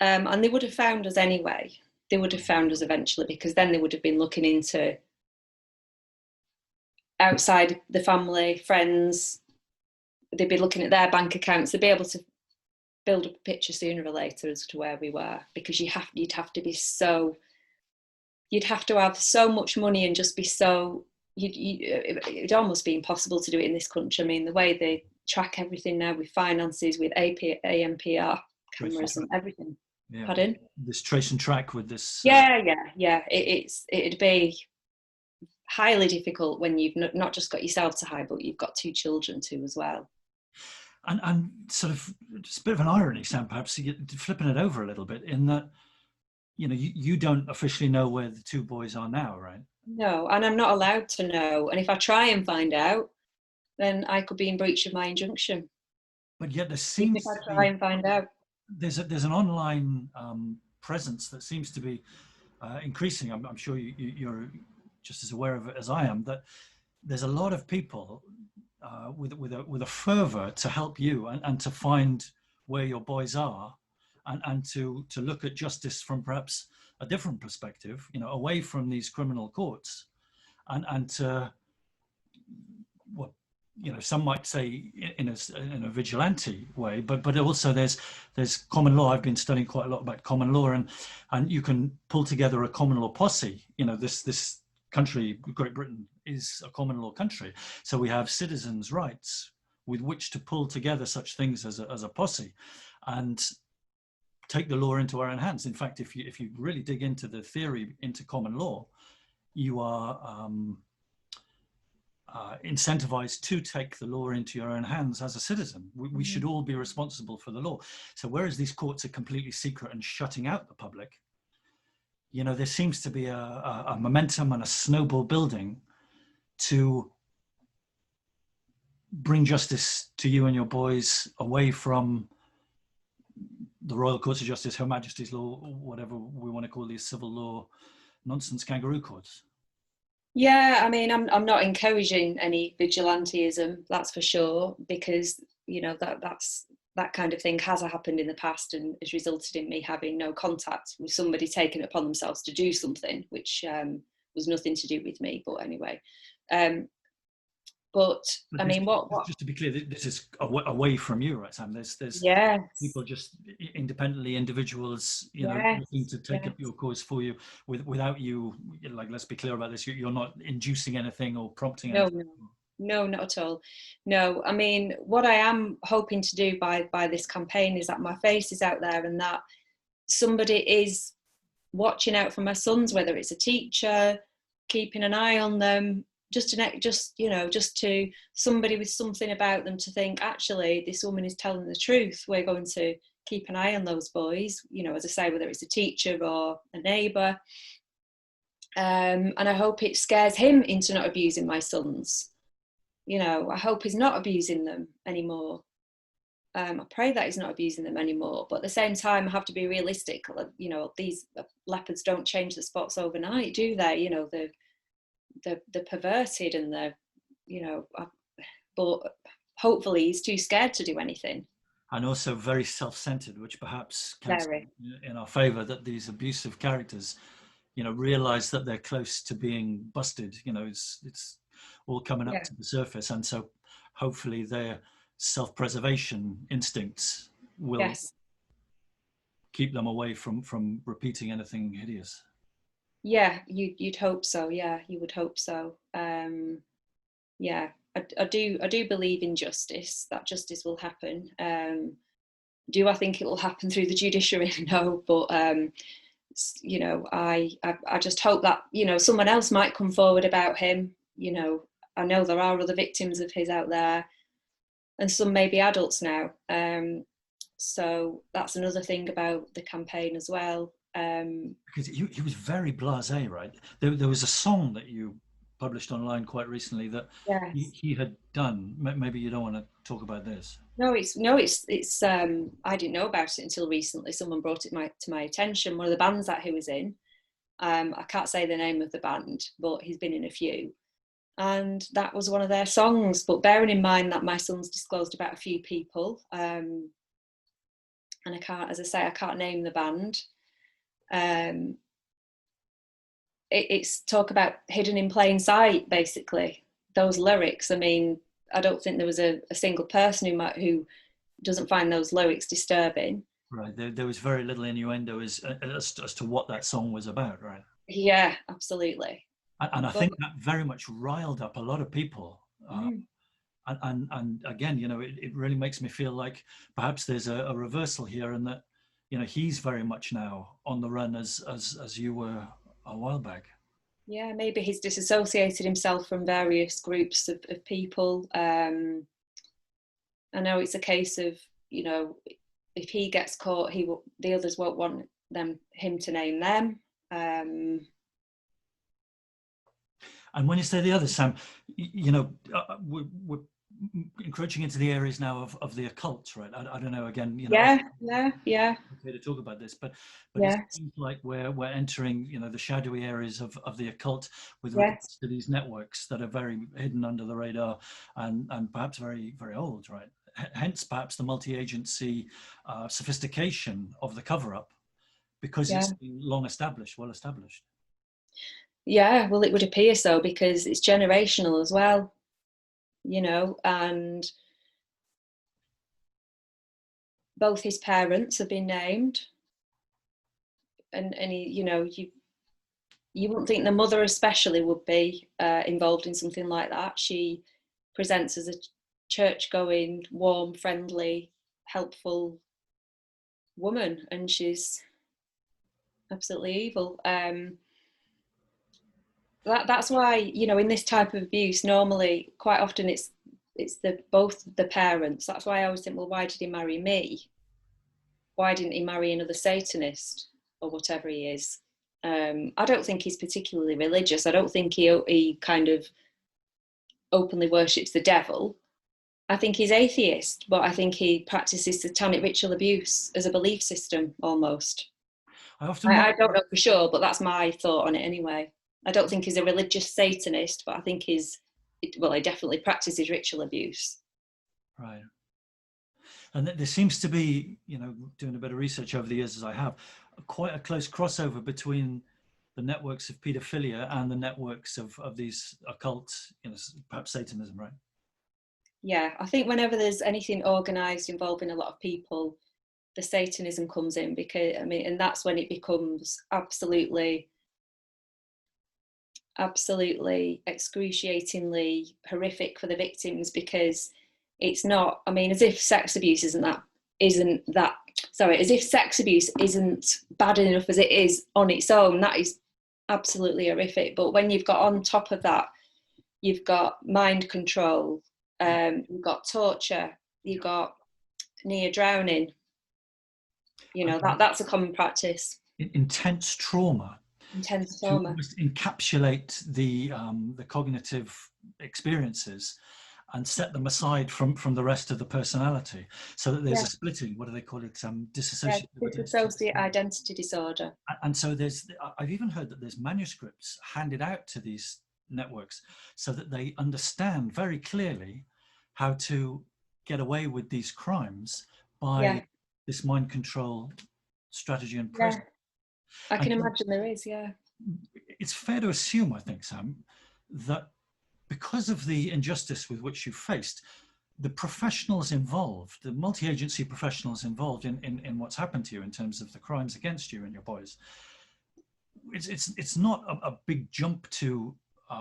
And they would have found us anyway. They would have found us eventually, because then they would have been looking into outside the family, friends. They'd be looking at their bank accounts. They'd be able to build up a picture sooner or later as to where we were, because you'd have to have so much money and just be so, it'd almost be impossible to do it in this country. I mean, the way they track everything now with finances, with AMPR cameras and everything. Yeah. Pardon? This trace and track with this. Yeah. It'd be highly difficult when you've not just got yourself to hide, but you've got 2 children too as well. And sort of just a bit of an irony, Sam, perhaps you're flipping it over a little bit, in that, you know, you don't officially know where the 2 boys are now, right? No, and I'm not allowed to know. And if I try and find out, then I could be in breach of my injunction. But yet there Even seems if I to try be, and find out. there's an online presence that seems to be increasing. I'm sure you're just as aware of it as I am, that there's a lot of people with a fervor to help you and to find where your boys are, and to look at justice from perhaps a different perspective, you know, away from these criminal courts, and to, what, you know, some might say in a vigilante way, but also there's common law. I've been studying quite a lot about common law, and you can pull together a common law posse. You know, this country, Great Britain, is a common law country, so we have citizens' rights with which to pull together such things as a posse, and take the law into our own hands. In fact, if you really dig into the theory into common law, you are incentivized to take the law into your own hands as a citizen. We should all be responsible for the law. So whereas these courts are completely secret and shutting out the public, you know, there seems to be a momentum and a snowball building to bring justice to you and your boys away from the Royal Courts of Justice, Her Majesty's Law, whatever we want to call these civil law nonsense kangaroo courts. Yeah, I mean, I'm not encouraging any vigilantism, that's for sure, because, you know, that kind of thing has happened in the past and has resulted in me having no contact with somebody taking it upon themselves to do something, which was nothing to do with me. But anyway, but I mean, what? Just to be clear, this is away from you, right, Sam? There's Yes. people just independently, individuals, you know, Yes. looking to take up your cause for you without you. Like, let's be clear about this. You're not inducing anything or prompting anything. No, not at all. No, I mean, what I am hoping to do by this campaign is that my face is out there and that somebody is watching out for my sons, whether it's a teacher, keeping an eye on them, just to somebody with something about them to think, actually, this woman is telling the truth. We're going to keep an eye on those boys, you know, as I say, whether it's a teacher or a neighbour. And I hope it scares him into not abusing my sons. You know, I hope he's not abusing them anymore. I pray that he's not abusing them anymore. But at the same time, I have to be realistic. You know, these leopards don't change the spots overnight, do they? You know, they're perverted and they're, you know, but hopefully he's too scared to do anything. And also very self-centered, which perhaps counts in our favor, that these abusive characters, you know, realize that they're close to being busted. You know, it's all coming up to the surface, and so hopefully their self-preservation instincts will keep them away from repeating anything hideous. Yeah, you'd hope so. Yeah, you would hope so. Yeah, I do believe in justice, that justice will happen. Do I think it will happen through the judiciary? No, but you know, I just hope that, you know, someone else might come forward about him. You know, I know there are other victims of his out there, and some may be adults now. So that's another thing about the campaign as well. Because he was very blasé, right? There was a song that you published online quite recently that Yes. he had done. Maybe you don't want to talk about this. No, it's I didn't know about it until recently. Someone brought it to my attention. One of the bands that he was in, I can't say the name of the band, but he's been in a few. And that was one of their songs. But bearing in mind that my son's disclosed about a few people, and I can't, as I say, I can't name the band. Um, it's talk about hidden in plain sight, basically. Those lyrics. I mean, I don't think there was a single person who doesn't find those lyrics disturbing. Right. There was very little innuendo as to what that song was about, right? Yeah, absolutely. And I But think that very much riled up a lot of people. mm, And again, it really makes me feel like perhaps there's a reversal here, and that he's very much now on the run as you were a while back. yeah, maybe he's disassociated himself from various groups of people. I know it's a case of, if he gets caught, the others won't want him to name them. And when you say the other, Sam, we're encroaching into the areas now of the occult, right? I don't know. Again, Yeah, yeah, yeah, okay to talk about this, but it yeah, seems like we're entering, the shadowy areas of the occult with yes, regards to these networks that are very hidden under the radar and perhaps very, very old, right? Hence, perhaps the multi-agency sophistication of the cover-up, because yeah, it's been long established, well established. yeah. Well, it would appear so because it's generational as well, and both his parents have been named, and you wouldn't think the mother especially would be involved in something like that. She presents as a church-going, warm, friendly, helpful woman, and she's absolutely evil. That's why, in this type of abuse, normally, quite often, it's both the parents. That's why I always think, well, why did he marry me? Why didn't he marry another Satanist or whatever he is? I don't think he's particularly religious. I don't think he kind of openly worships the devil. I think he's atheist, but I think he practices satanic ritual abuse as a belief system almost. I often I wonder. don't know for sure, but that's my thought on it anyway. I don't think he's a religious Satanist, but I think he definitely practices ritual abuse. Right. And there seems to be, doing a bit of research over the years as I have, quite a close crossover between the networks of paedophilia and the networks of these occult, perhaps Satanism, right? Yeah, I think whenever there's anything organised involving a lot of people, the Satanism comes in because, and that's when it becomes absolutely, absolutely excruciatingly horrific for the victims because it's not, as if sex abuse as if sex abuse isn't bad enough as it is on its own. That is absolutely horrific. But when you've got on top of that, you've got mind control, you've got torture, you've got near drowning. That's a common practice. Intense trauma Intense to trauma. almost encapsulate the cognitive experiences and set them aside from the rest of the personality, so that there's Yeah, a splitting. What do they call it? yeah. Dissociative Dissociative identity. identity disorder. And so I've even heard that there's manuscripts handed out to these networks so that they understand very clearly how to get away with these crimes by Yeah, this mind control strategy and process. yeah. I And can imagine there is. Yeah, it's fair to assume, I think, Sam, that because of the injustice with which you faced, the professionals involved, the multi-agency professionals involved in what's happened to you in terms of the crimes against you and your boys, it's not a big jump to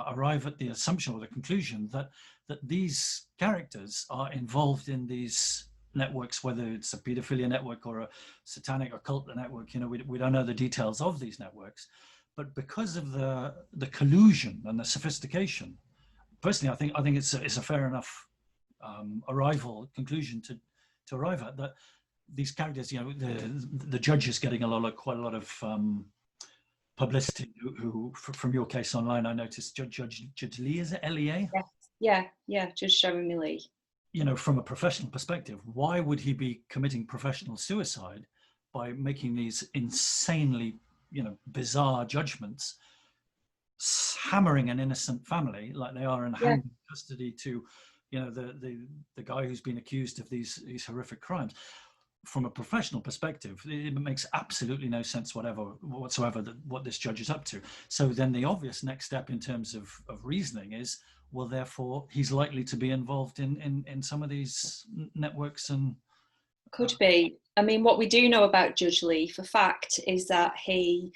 arrive at the assumption or the conclusion that these characters are involved in these networks, whether it's a pedophilia network or a satanic occult network. We don't know the details of these networks, but because of the collusion and the sophistication, personally, I think it's a fair enough arrival conclusion to arrive at, that these characters, the judge is getting quite a lot of publicity who from your case online, I noticed Judge Lee, is it Lea? Yeah, Judge Jeremy Lee. You know, from a professional perspective, why would he be committing professional suicide by making these insanely, you know, bizarre judgments, hammering an innocent family like they are and Yeah, handing custody to, you know, the guy who's been accused of these horrific crimes? From a professional perspective, it makes absolutely no sense whatsoever that what this judge is up to. So then the obvious next step in terms of reasoning is, well, therefore he's likely to be involved in some of these networks and could be. I mean, what we do know about Judge Lee for fact is that he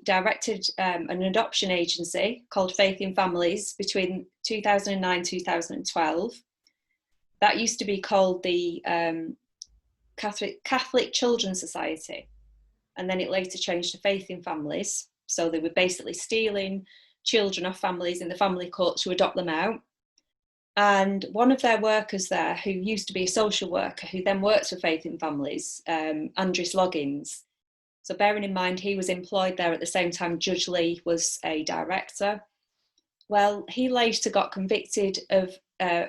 directed an adoption agency called Faith in Families between 2009 2012. That used to be called the Catholic Children's Society, and then it later changed to Faith in Families. So they were basically stealing children off families in the family court to adopt them out. And one of their workers there, who used to be a social worker, who then worked for Faith in Families, Andris Loggins. So bearing in mind he was employed there at the same time Judge Lee was a director. Well, he later got convicted of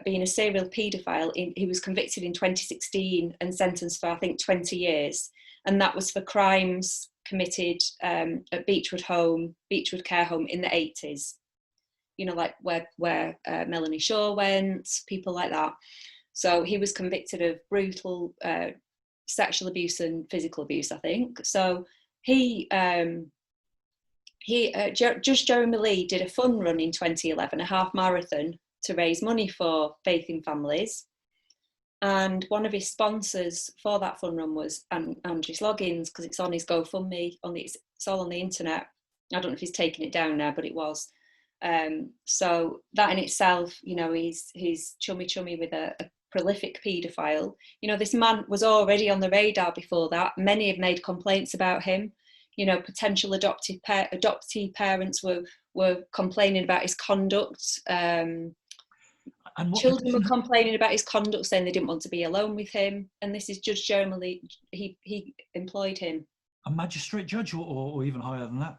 being a serial paedophile. He was convicted in 2016 and sentenced for, I think, 20 years. And that was for crimes committed at Beechwood Care Home in the 80s. You know, like where Melanie Shaw went, people like that. So he was convicted of brutal sexual abuse and physical abuse, I think. So Judge Jeremy Lee did a fun run in 2011, a half marathon, to raise money for Faith in Families. And one of his sponsors for that fun run was Andris Loggins, because it's on his GoFundMe, it's all on the internet. I don't know if he's taken it down now, but it was. So that in itself, you know, he's chummy with a prolific paedophile. You know, this man was already on the radar before that. Many have made complaints about him. You know, potential adoptee parents were complaining about his conduct. Children were complaining about his conduct, saying they didn't want to be alone with him. And this is Judge Jeremy Lee. He employed him. A magistrate judge, or even higher than that?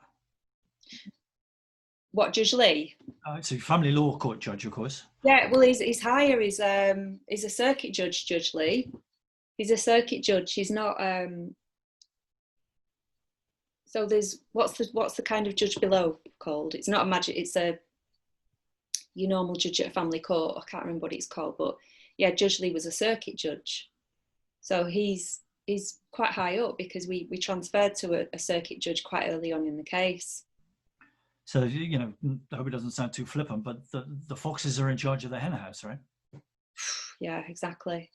What, Judge Lee? So family law court judge, of course. Yeah, well, he's higher. He's a circuit judge, Judge Lee. He's a circuit judge. He's not. So there's what's the kind of judge below called? It's not a magistrate. It's your normal judge at a family court. I can't remember what it's called, but yeah, Judge Lee was a circuit judge. So he's quite high up because we transferred to a circuit judge quite early on in the case. So, you know, I hope it doesn't sound too flippant, but the foxes are in charge of the hen house, right? Yeah, exactly.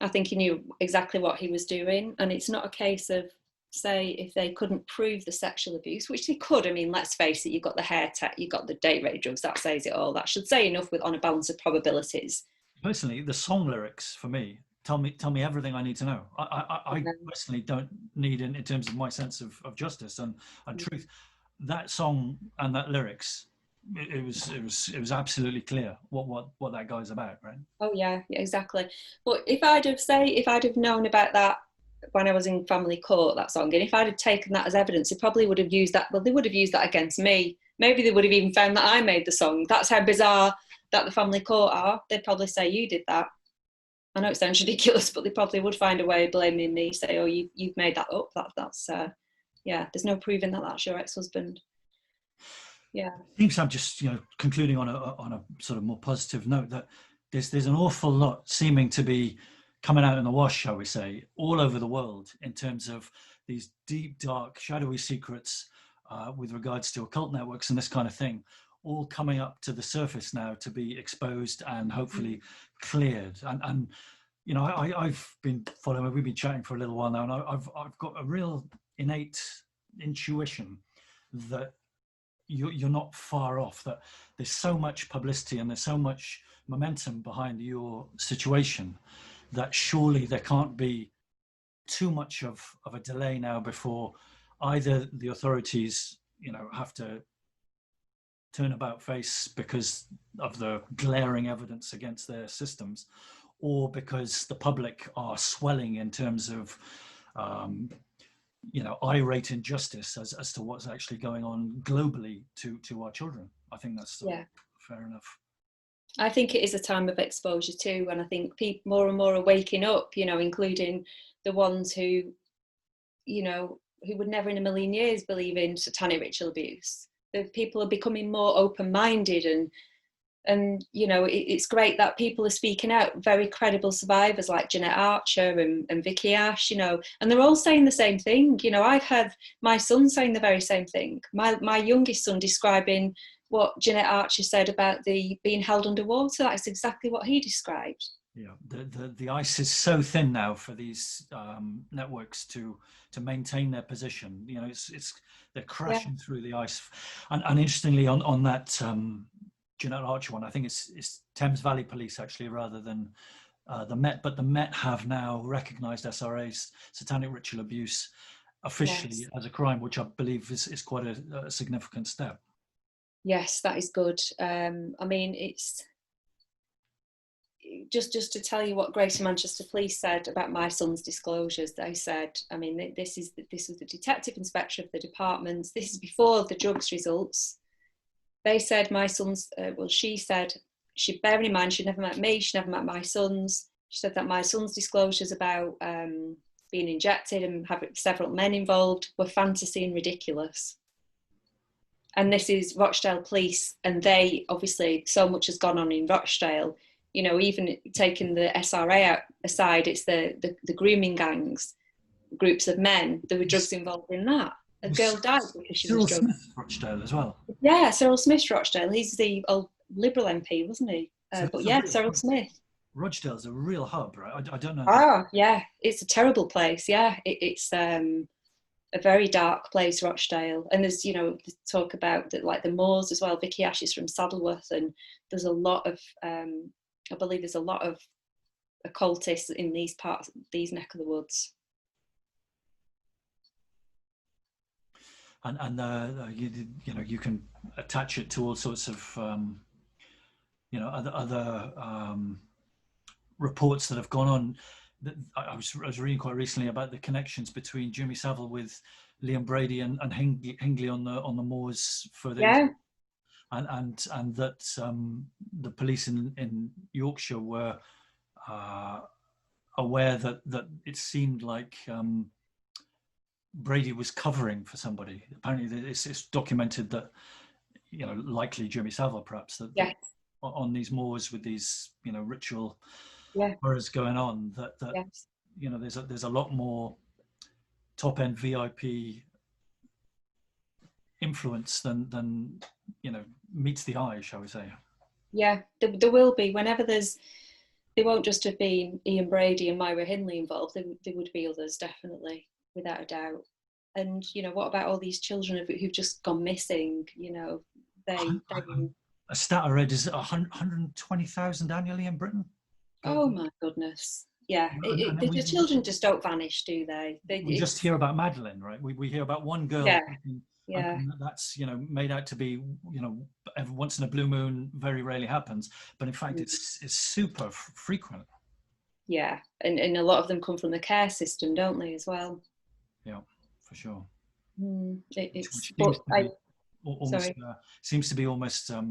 I think he knew exactly what he was doing. And it's not a case of, say, if they couldn't prove the sexual abuse, which they could. I mean, let's face it, you've got the hair tech, you've got the date rape drugs, that says it all. That should say enough on a balance of probabilities. Personally, the song lyrics for me tell me everything I need to know. I personally don't need, in terms of my sense of justice and truth, that song and that lyrics. It was absolutely clear what that guy's about, right? Oh yeah, exactly. But if I'd have known about that when I was in family court, that song, and if I'd have taken that as evidence, they probably would have used that. Well, they would have used that against me. Maybe they would have even found that I made the song. That's how bizarre that the family court are. They'd probably say you did that. I know it sounds ridiculous, but they probably would find a way of blaming me. Say, oh, you've made that up. That's yeah. There's no proving that that's your ex-husband. Yeah. I think I'm just, you know, concluding on a sort of more positive note, that there's an awful lot seeming to be coming out in the wash, shall we say, all over the world in terms of these deep, dark, shadowy secrets with regards to occult networks and this kind of thing, all coming up to the surface now to be exposed and hopefully cleared. And you know, I've been following, we've been chatting for a little while now, and I've got a real innate intuition that you're not far off, that there's so much publicity and there's so much momentum behind your situation that surely there can't be too much of a delay now before either the authorities, you know, have to turn about face because of the glaring evidence against their systems, or because the public are swelling in terms of irate injustice as to what's actually going on globally to our children. I think that's Yeah. fair enough. I think it is a time of exposure too, and I think people more and more are waking up, including the ones who would never in a million years believe in satanic ritual abuse. The people are becoming more open-minded, and it's great that people are speaking out. Very credible survivors like Jeanette Archer and Vicky Ash, and they're all saying the same thing. I've had my son saying the very same thing. My youngest son describing what Jeanette Archer said about the being held underwater. That's exactly what he described. Yeah, the ice is so thin now for these networks to maintain their position. They're crashing through the ice, and interestingly on that Jeanette Archer one, I think it's Thames Valley Police actually rather than the Met, but the Met have now recognised SRA's satanic ritual abuse officially as a crime, which I believe is quite a significant step. Yes, that is good. I mean, it's just to tell you what Greater Manchester Police said about my son's disclosures. They said, I mean, this was the detective inspector of the department. This is before the drugs results. They said my son's, she said, bearing in mind she'd never met me, she never met my sons. She said that my son's disclosures about being injected and having several men involved were fantasy and ridiculous. And this is Rochdale Police, and they obviously, so much has gone on in Rochdale. Even taking the SRA aside, it's the grooming gangs, groups of men. There were drugs involved in that. A girl died because she was drugged. Smith, Rochdale as well. Yeah, Cyril Smith, Rochdale. He's the old Liberal MP, wasn't he? Cyril Smith. Rochdale's a real hub, right? I don't know. Oh, yeah. It's a terrible place. Yeah, it's a very dark place, Rochdale. And there's, talk about the moors as well. Vicky Ash is from Saddleworth, and there's a lot of, I believe there's a lot of occultists in these neck of the woods. And you can attach it to all sorts of other reports that have gone on. I was reading quite recently about the connections between Jimmy Savile with Liam Brady and Hingley on the moors further east, and that the police in Yorkshire were aware that it seemed like Brady was covering for somebody. Apparently, it's documented that likely Jimmy Savile, perhaps that on these moors with these ritual horrors going on. That there's a lot more top end VIP influence than meets the eye, shall we say? Yeah, there will be. Whenever there won't just have been Ian Brady and Myra Hindley involved. There would be others, definitely, without a doubt. And what about all these children who've just gone missing? A stat I read is 120,000 annually in Britain. Oh my goodness! Yeah, the children just don't vanish, do they? We just hear about Madeline, right? We hear about one girl. Yeah. And that's made out to be every once in a blue moon, very rarely happens, but in fact it's super frequent. Yeah, and a lot of them come from the care system, don't they, as well? Yeah, for sure. Seems to be almost a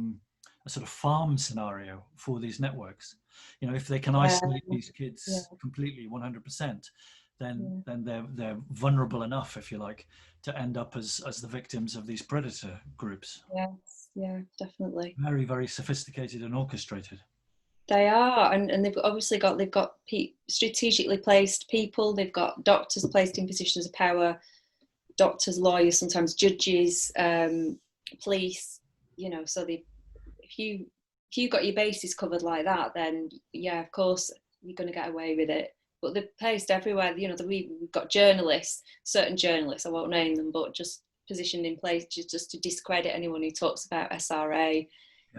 sort of farm scenario for these networks. If they can isolate these kids completely 100%, then they're vulnerable enough, if you like, to end up as the victims of these predator groups. Yes, yeah, definitely. Very, very sophisticated and orchestrated. They are, and they've obviously got strategically placed people. They've got doctors placed in positions of power, doctors, lawyers, sometimes judges, police. So if you got your bases covered like that, then of course you're going to get away with it. But they're placed everywhere. We've got journalists, certain journalists, I won't name them, but just positioned in place just to discredit anyone who talks about SRA.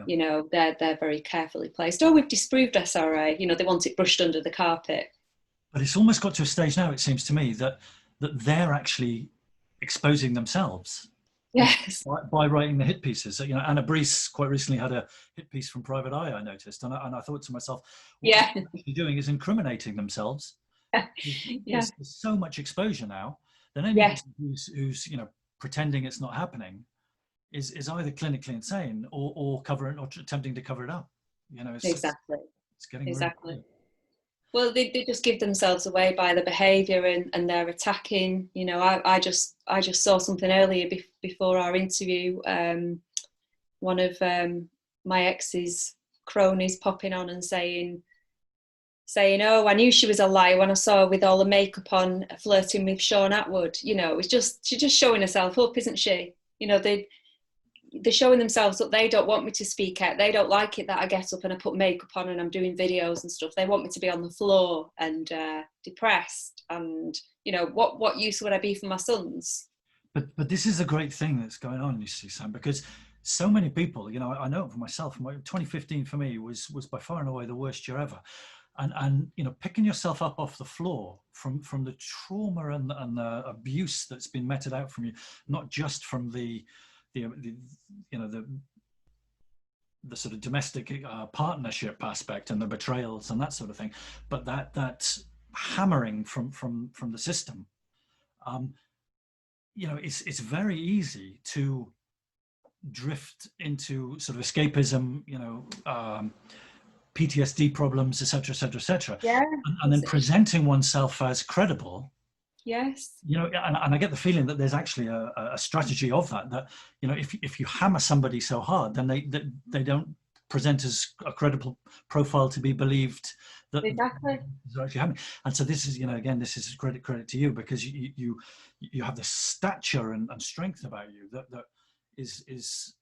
Yeah. They're very carefully placed. We've disproved SRA. They want it brushed under the carpet. But it's almost got to a stage now, it seems to me, that they're actually exposing themselves. Yes. By writing the hit pieces. Anna Brees quite recently had a hit piece from Private Eye, I noticed, and I thought to myself, what they're actually doing is incriminating themselves Yeah. There's so much exposure now that anybody Yes, who's pretending it's not happening is either clinically insane or covering or attempting to cover it up. exactly. It's getting really Exactly. clear. Well, they just give themselves away by the behaviour, and they're attacking. I just saw something earlier before our interview. One of my ex's cronies popping on and saying, "Oh, I knew she was a liar when I saw her with all the makeup on, flirting with Sean Atwood." It's just she's just showing herself up, isn't she? They're showing themselves up. They don't want me to speak out. They don't like it that I get up and I put makeup on and I'm doing videos and stuff. They want me to be on the floor and depressed. And what use would I be for my sons? But this is a great thing that's going on, you see, Sam, because so many people, I know it for myself. 2015 for me was by far and away the worst year ever, and picking yourself up off the floor from the trauma and the abuse that's been meted out from you, not just from the the sort of domestic partnership aspect and the betrayals and that sort of thing, but that hammering from the system. It's very easy to drift into sort of escapism, PTSD problems, etc., etc., etc., Yeah. and then presenting oneself as credible. Yes. And I get the feeling that there's actually a strategy of that if you hammer somebody so hard, then they don't present as a credible profile to be believed that Exactly. are actually happening. And so this is, again, this is credit to you, because you have this stature and strength about you that is it's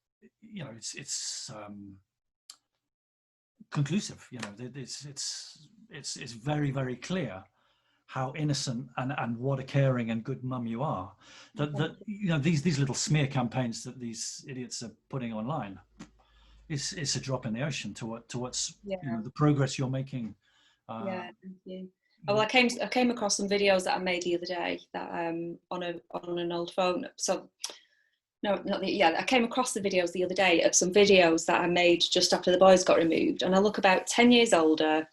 conclusive. It's very, very clear how innocent and what a caring and good mum you are. That these little smear campaigns that these idiots are putting online, it's a drop in the ocean to what's Yeah. the progress you're making. Yeah. Thank you. Oh, well, I came across some videos that I made the other day that on an old phone. So no, I came across the videos the other day of some videos that I made just after the boys got removed, and I look about 10 years older.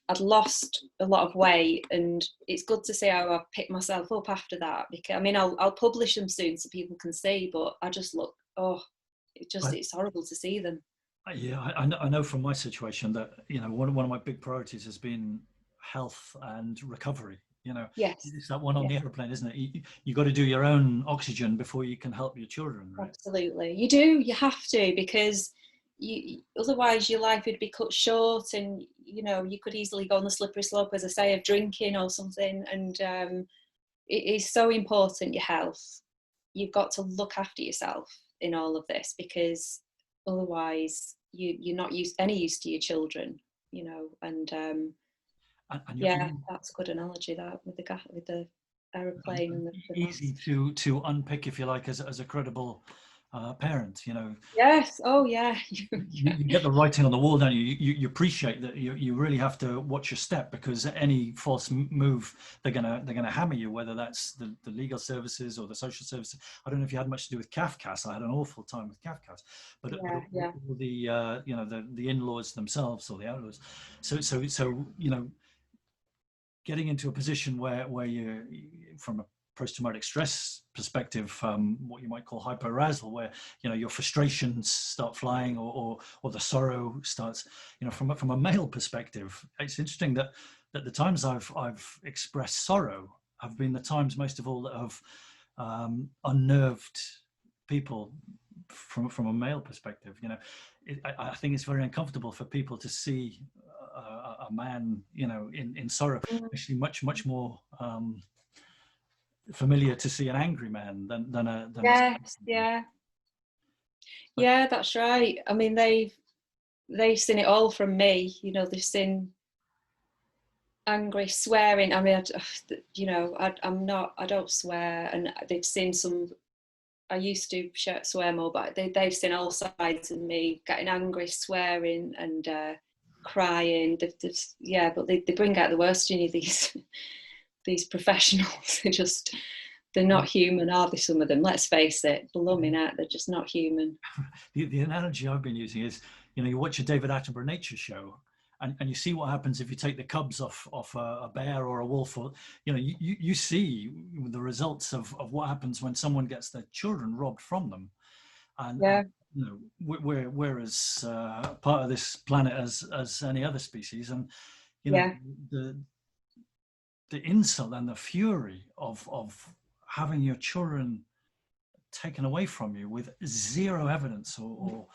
I'd lost a lot of weight, and it's good to see how I picked myself up after that. Because I'll publish them soon so people can see, but I just look, it's horrible to see them. Yeah, I know from my situation that one of my big priorities has been health and recovery. Yes. It's that one on Yeah. the airplane, isn't it? You got to do your own oxygen before you can help your children, right? Absolutely, you do. You have to, because otherwise your life would be cut short, and you could easily go on the slippery slope, as I say, of drinking or something. And it is so important, your health. You've got to look after yourself in all of this, because otherwise you're not any use to your children. And And yeah, that's a good analogy, that with the aeroplane and the easy mask. to unpick, if you like, as a credible parent. Yes. Oh yeah. You get the writing on the wall, don't you? You appreciate that you really have to watch your step, because any false move, they're gonna hammer you, whether that's the legal services or the social services. I don't know if you had much to do with CAFCAS. I had an awful time with CAFCAS, but Yeah. the the in-laws themselves, or the outlaws. So getting into a position where you, from a post-traumatic stress perspective, what you might call hyperarousal, where your frustrations start flying, or the sorrow starts. From a male perspective, it's interesting that the times I've expressed sorrow have been the times, most of all, that have unnerved people from a male perspective. I think it's very uncomfortable for people to see a man, in sorrow. Actually, much more familiar to see an angry man than a Yes. man. Yeah. But Yeah, that's right. They've seen it all from me. They've seen angry, swearing. I don't swear, and they've seen some. I used to swear more, but they've seen all sides of me, getting angry, swearing, and crying. Yeah, but they bring out the worst in you. These professionals. They're not human, are they? Some of them. Let's face it, blooming out. They're just not human. the analogy I've been using is, you watch a David Attenborough nature show, and you see what happens if you take the cubs off a bear or a wolf, or you see the results of what happens when someone gets their children robbed from them. And Yeah. we're as part of this planet as any other species, and Yeah. the insult and the fury of having your children taken away from you with zero evidence or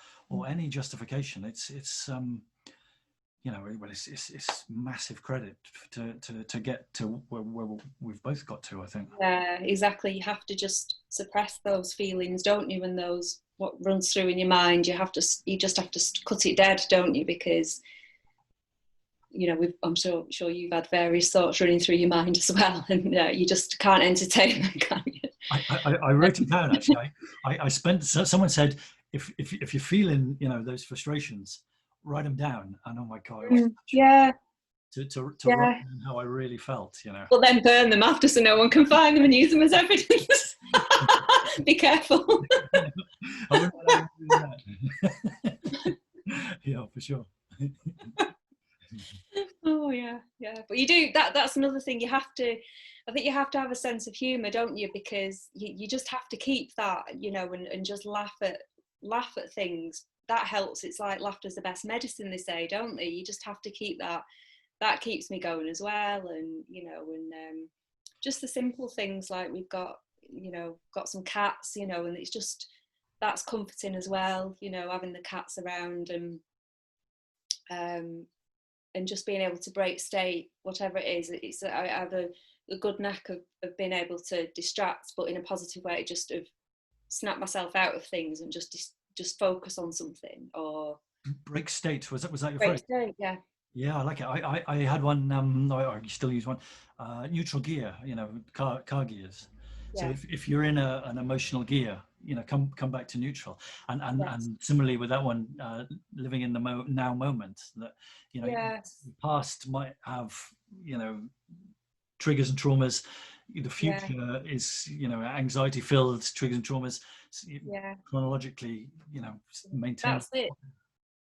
any justification. It's massive credit to get to where we've both got to, I think. Yeah, exactly. You have to just suppress those feelings, don't you? And those what runs through in your mind, you just have to cut it dead, don't you? Because I'm sure you've had various thoughts running through your mind as well, and you just can't entertain them, can you? I wrote it down, actually. Someone said, if you're feeling those frustrations, write them down. And oh my God, it was Yeah. to write Yeah. down how I really felt. Well, then burn them after so no one can find them and use them as evidence. Be careful. I wouldn't want to do that. Yeah, for sure. Oh yeah. But you do that's another thing. I think you have to have a sense of humour, don't you? Because you just have to keep that, and just laugh at things. That helps. It's like laughter's the best medicine, they say, don't they? You just have to keep that. That keeps me going as well. And just the simple things, like we've got some cats, and it's just, that's comforting as well, having the cats around, and just being able to break state, whatever it is. I have a good knack of being able to distract, but in a positive way, just of snap myself out of things and just focus on something. Or break state, was that your break phrase? state, yeah. Yeah, I like it. I had one. I still use one. Neutral gear. Car gears. So Yeah. if you're in an emotional gear, come back to neutral. And Yes. and similarly with that one, living in the now moment. That Yes. the past might have triggers and traumas. The Yeah. future is anxiety filled triggers and traumas. Yeah. Chronologically, maintain. That's it.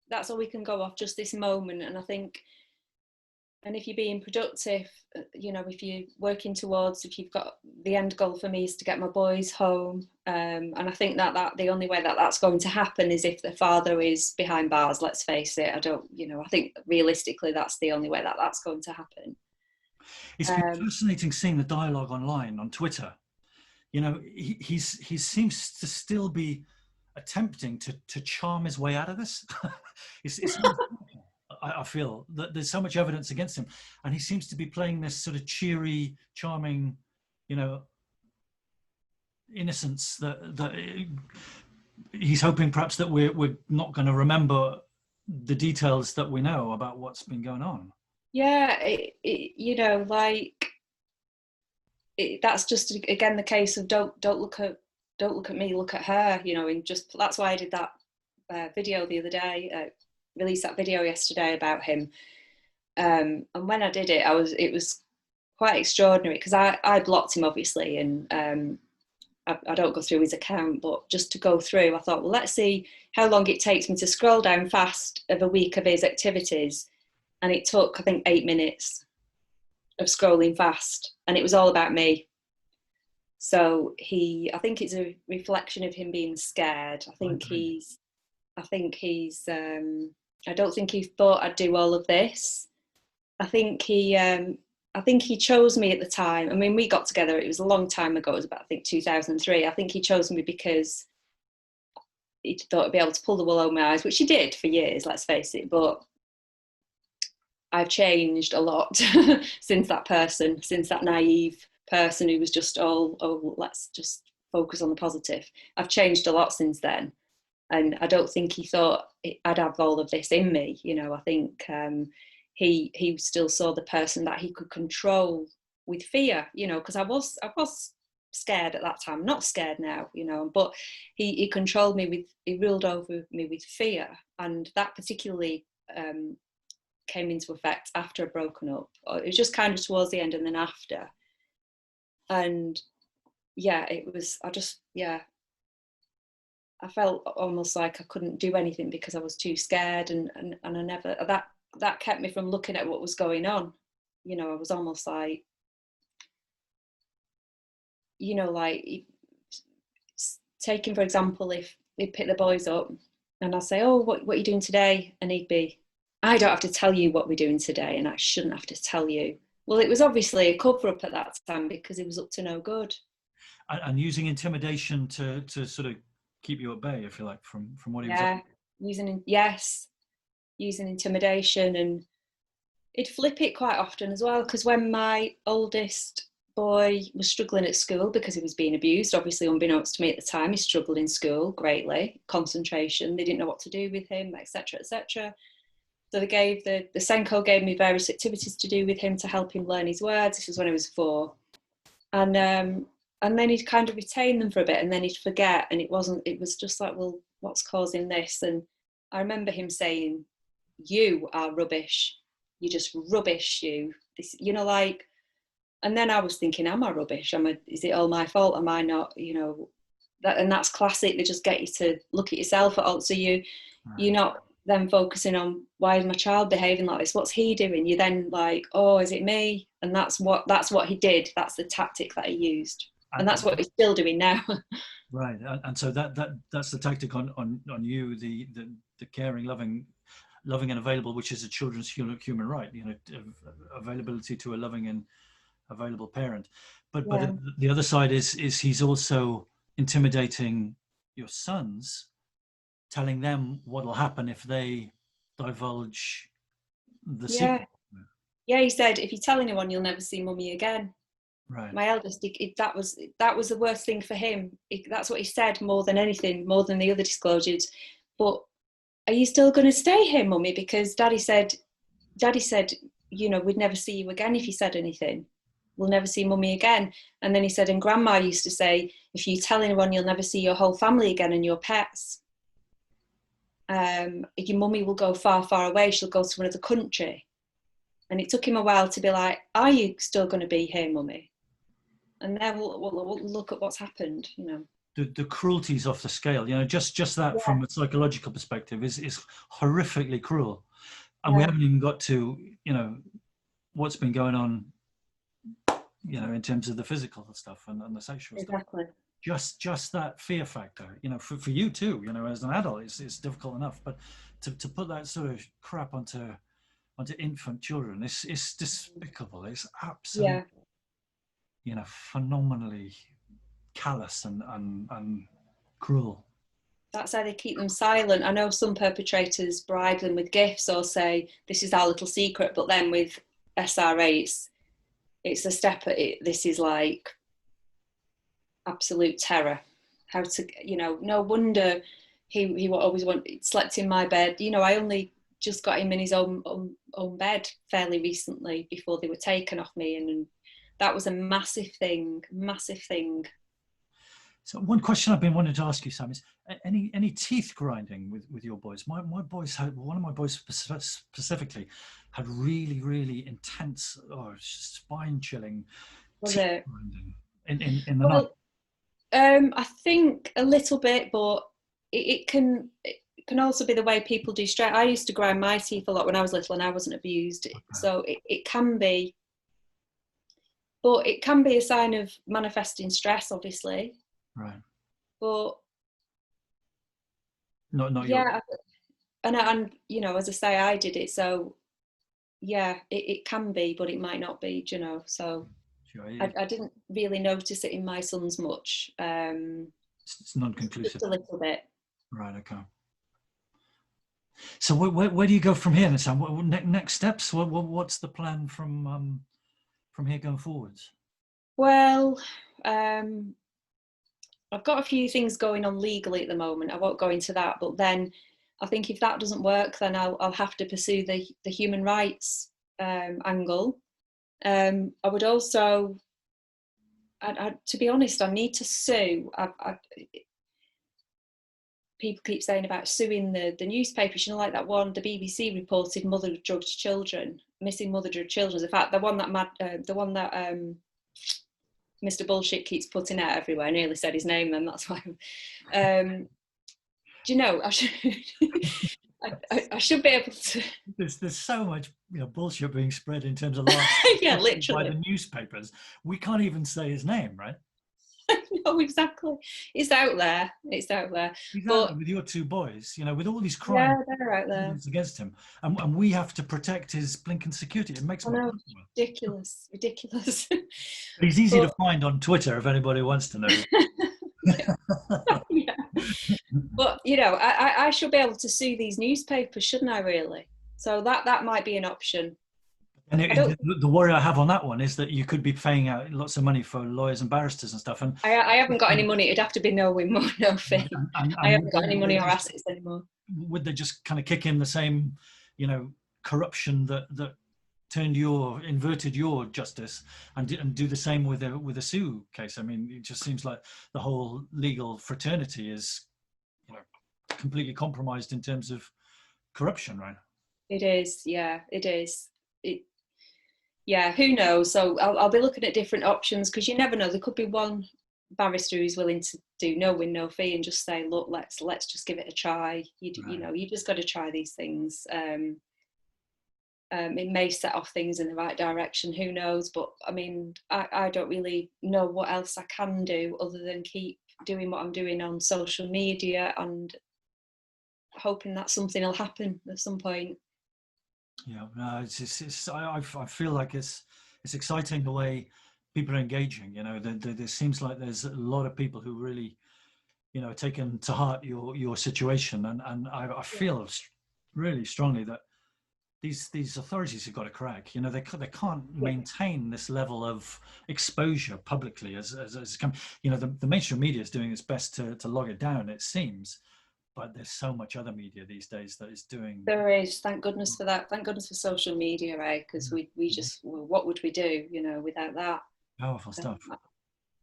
That's all we can go off, just this moment. And I think, and if you're being productive, if you're working towards, if you've got, the end goal for me is to get my boys home, and I think that the only way that that's going to happen is if the father is behind bars. Let's face it. I think realistically that's the only way that that's going to happen. It's been fascinating seeing the dialogue online on Twitter. He seems to still be attempting to charm his way out of this. I feel that there's so much evidence against him, and he seems to be playing this sort of cheery, charming, innocence that he's hoping perhaps that we're not going to remember the details that we know about what's been going on. Yeah, that's just again the case of don't look at me, look at her, and just, that's why I did that video the other day, released that video yesterday about him, and when I did it, it was quite extraordinary, because I blocked him obviously, and I don't go through his account, but just to go through, I thought, well, let's see how long it takes me to scroll down fast of a week of his activities, and it took, I think, 8 minutes of scrolling fast, and it was all about me. So I think it's a reflection of him being scared. I don't think he thought I'd do all of this. I think he chose me at the time. I mean, we got together, it was a long time ago, it was about, I think, 2003. I think he chose me because he thought I'd be able to pull the wool over my eyes, which he did for years, let's face it, but I've changed a lot since that naive person who was just let's just focus on the positive. I've changed a lot since then. And I don't think he thought I'd have all of this in me. I think he still saw the person that he could control with fear, because I was scared at that time. I'm not scared now, but he controlled me he ruled over me with fear. And that particularly came into effect after I'd broken up. It was just kind of towards the end and then after. And yeah, I felt almost like I couldn't do anything because I was too scared, and I never, that kept me from looking at what was going on. You know, I was almost like, you know, like taking, for example, if he'd pick the boys up and I'd say, oh, what are you doing today? And he'd be, I don't have to tell you what we're doing today, and I shouldn't have to tell you. Well, it was obviously a cover up at that time because he was up to no good. And using intimidation to sort of keep you at bay, if you like, from what he was up Yeah, using intimidation, and he'd flip it quite often as well. Because when my oldest boy was struggling at school because he was being abused, obviously unbeknownst to me at the time, he struggled in school greatly, concentration. They didn't know what to do with him, etc., etc. So they gave the Senko gave me various activities to do with him to help him learn his words. This was when he was 4, and then he'd kind of retain them for a bit, and then he'd forget, and it was just like, well, what's causing this? And I remember him saying, "You are rubbish. You're just rubbish. You this, you know, like." And then I was thinking, am I rubbish? Is it all my fault? Am I not? You know, and that's classic. They just get you to look at yourself at all. So you're not then focusing on, why is my child behaving like this? What's he doing? You're then like, oh, is it me? And that's what he did. That's the tactic that he used, and that's what he's still doing now. Right, and so that's the tactic on you, the caring, loving and available, which is a children's human right, you know, availability to a loving and available parent. But the other side is he's also intimidating your sons, telling them what will happen if they divulge the secret. He said, if you tell anyone, you'll never see mummy again. Right. My eldest, that was the worst thing for him. That's what he said more than anything, more than the other disclosures. But are you still going to stay here, mummy? Because daddy said, you know, we'd never see you again if you said anything. We'll never see mummy again. And then he said, and grandma used to say, if you tell anyone, you'll never see your whole family again and your pets. Your mummy will go far, far away. She'll go to another country. And it took him a while to be like, are you still going to be here, mummy? And then we'll look at what's happened, you know. The cruelty's off the scale, you know, just that from a psychological perspective is horrifically cruel. And we haven't even got to, you know, what's been going on, you know, in terms of the physical stuff and the sexual stuff. Just that fear factor, you know, for you too, you know, as an adult, it's difficult enough, but to put that sort of crap onto infant children, it's despicable. It's absolutely, you know, phenomenally callous and cruel. That's how they keep them silent. I know some perpetrators bribe them with gifts or say, this is our little secret, but then with SRA, it's a step at it. This is like absolute terror. How to, you know, no wonder he always slept in my bed. You know, I only just got him in his own bed fairly recently before they were taken off me, and that was a massive thing. So one question I've been wanting to ask you, Sam, is any teeth grinding with your boys? My boys had, one of my boys specifically had really intense, spine chilling teeth grinding in the night. I think a little bit, but it can also be the way people do stress. I used to grind my teeth a lot when I was little and I wasn't abused. Okay. So it can be, but it can be a sign of manifesting stress, obviously. Right. But not yeah, and you know, as I say, I did it, so yeah, it can be, but it might not be, you know. So sure, I didn't really notice it in my sons much. It's non-conclusive. Just a little bit. Right. Okay. So where do you go from here, Sam? What next steps? What's the plan from here going forwards? Well, I've got a few things going on legally at the moment. I won't go into that, but then I think if that doesn't work, then I'll have to pursue the human rights angle. I would also, to be honest, I need to sue. People keep saying about suing the newspapers, you know, like that one, the BBC reported mother-drugged children, missing mother-drugged children. In fact, the one that Mr. Bullshit keeps putting out everywhere. I nearly said his name then, that's why. Do you know, I should be able to there's so much bullshit being spread in terms of lies, Yeah, especially by literally. the newspapers. We can't even say his name, right? No, exactly. It's out there. It's out there. He's out there But with your two boys, with all these yeah, crimes they're out there. against him, and we have to protect his blinking security. It makes I me know, uncomfortable. ridiculous, ridiculous. But he's easy to But find on Twitter if anybody wants to know. yeah, but I should be able to sue these newspapers, shouldn't I? Really? So that might be an option. And I don't. the worry I have on that one is that you could be paying out lots of money for lawyers and barristers and stuff, and I haven't got any money. It'd have to be no win, no fee. I and haven't got any money or assets anymore. would they just kind of kick in the same, corruption that inverted your justice, and do the same with a sue case? I mean, it just seems like the whole legal fraternity is, completely compromised in terms of corruption, right? It is, yeah, it is. It, yeah, who knows? So I'll be looking at different options because you never know. There could be one barrister who's willing to do no win, no fee, and just say, look, let's just give it a try. Right. You just got to try these things. It may set off things in the right direction. Who knows? But I mean, I don't really know what else I can do other than keep doing what I'm doing on social media and hoping that something will happen at some point. Yeah, no, I feel like it's exciting the way people are engaging. There seems like there's a lot of people who really, taken to heart your situation, and I Yeah, feel really strongly that these authorities have got to crack. They can't yeah, maintain this level of exposure publicly as come. The mainstream media is doing its best to log it down, it seems, but there's so much other media these days that is doing there is. Thank goodness for that. Thank goodness for social media, right? Because we just, well, what would we do, without that? powerful Um, stuff.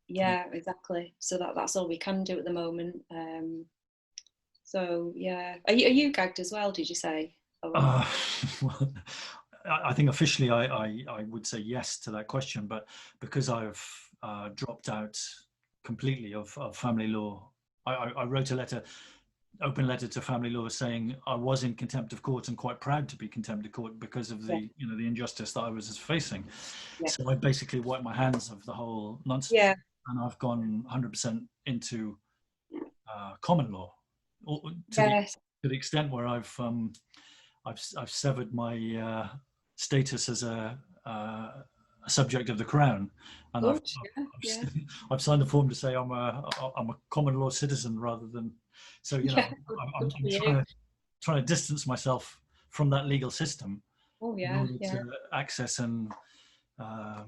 yeah, exactly. So that's all we can do at the moment. So yeah, are you gagged as well? Did you say, Owen? Uh, well, I think officially I would say yes to that question, but because I've dropped out completely of family law, I wrote a open letter to family law saying I was in contempt of court and quite proud to be contempt of court because of Yeah, the injustice that I was facing. yeah, So I basically wiped my hands of the whole nonsense, yeah. and I've gone 100% into common law, to the Yes. extent where I've severed my status as a subject of the crown, and Good. Yeah, yeah, I've, I've signed a form to say I'm a common law citizen rather than. So yeah. Good, good I'm for you. trying to distance myself from that legal system Oh in yeah, order yeah, to access and uh,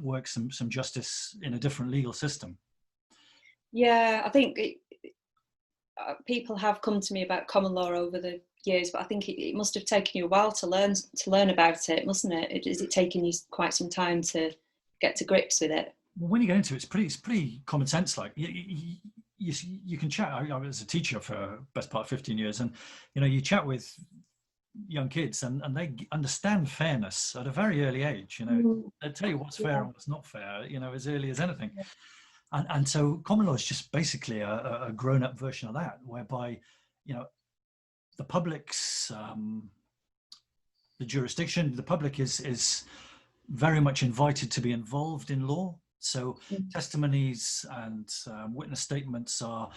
work some justice in a different legal system. yeah. I think people have come to me about common law over the years, but I think it must have taken you a while to learn about it, mustn't it? Is it taking you quite some time to get to grips with it? Well, when you get into it, it's pretty common sense. Like you can chat. I was a teacher for best part of 15 years, and you chat with young kids, and they understand fairness at a very early age. Mm, They tell you what's fair yeah, and what's not fair. As early as anything. And so common law is just basically a grown-up version of that, whereby you know the public's the jurisdiction, the public is very much invited to be involved in law. So mm, testimonies and witness statements are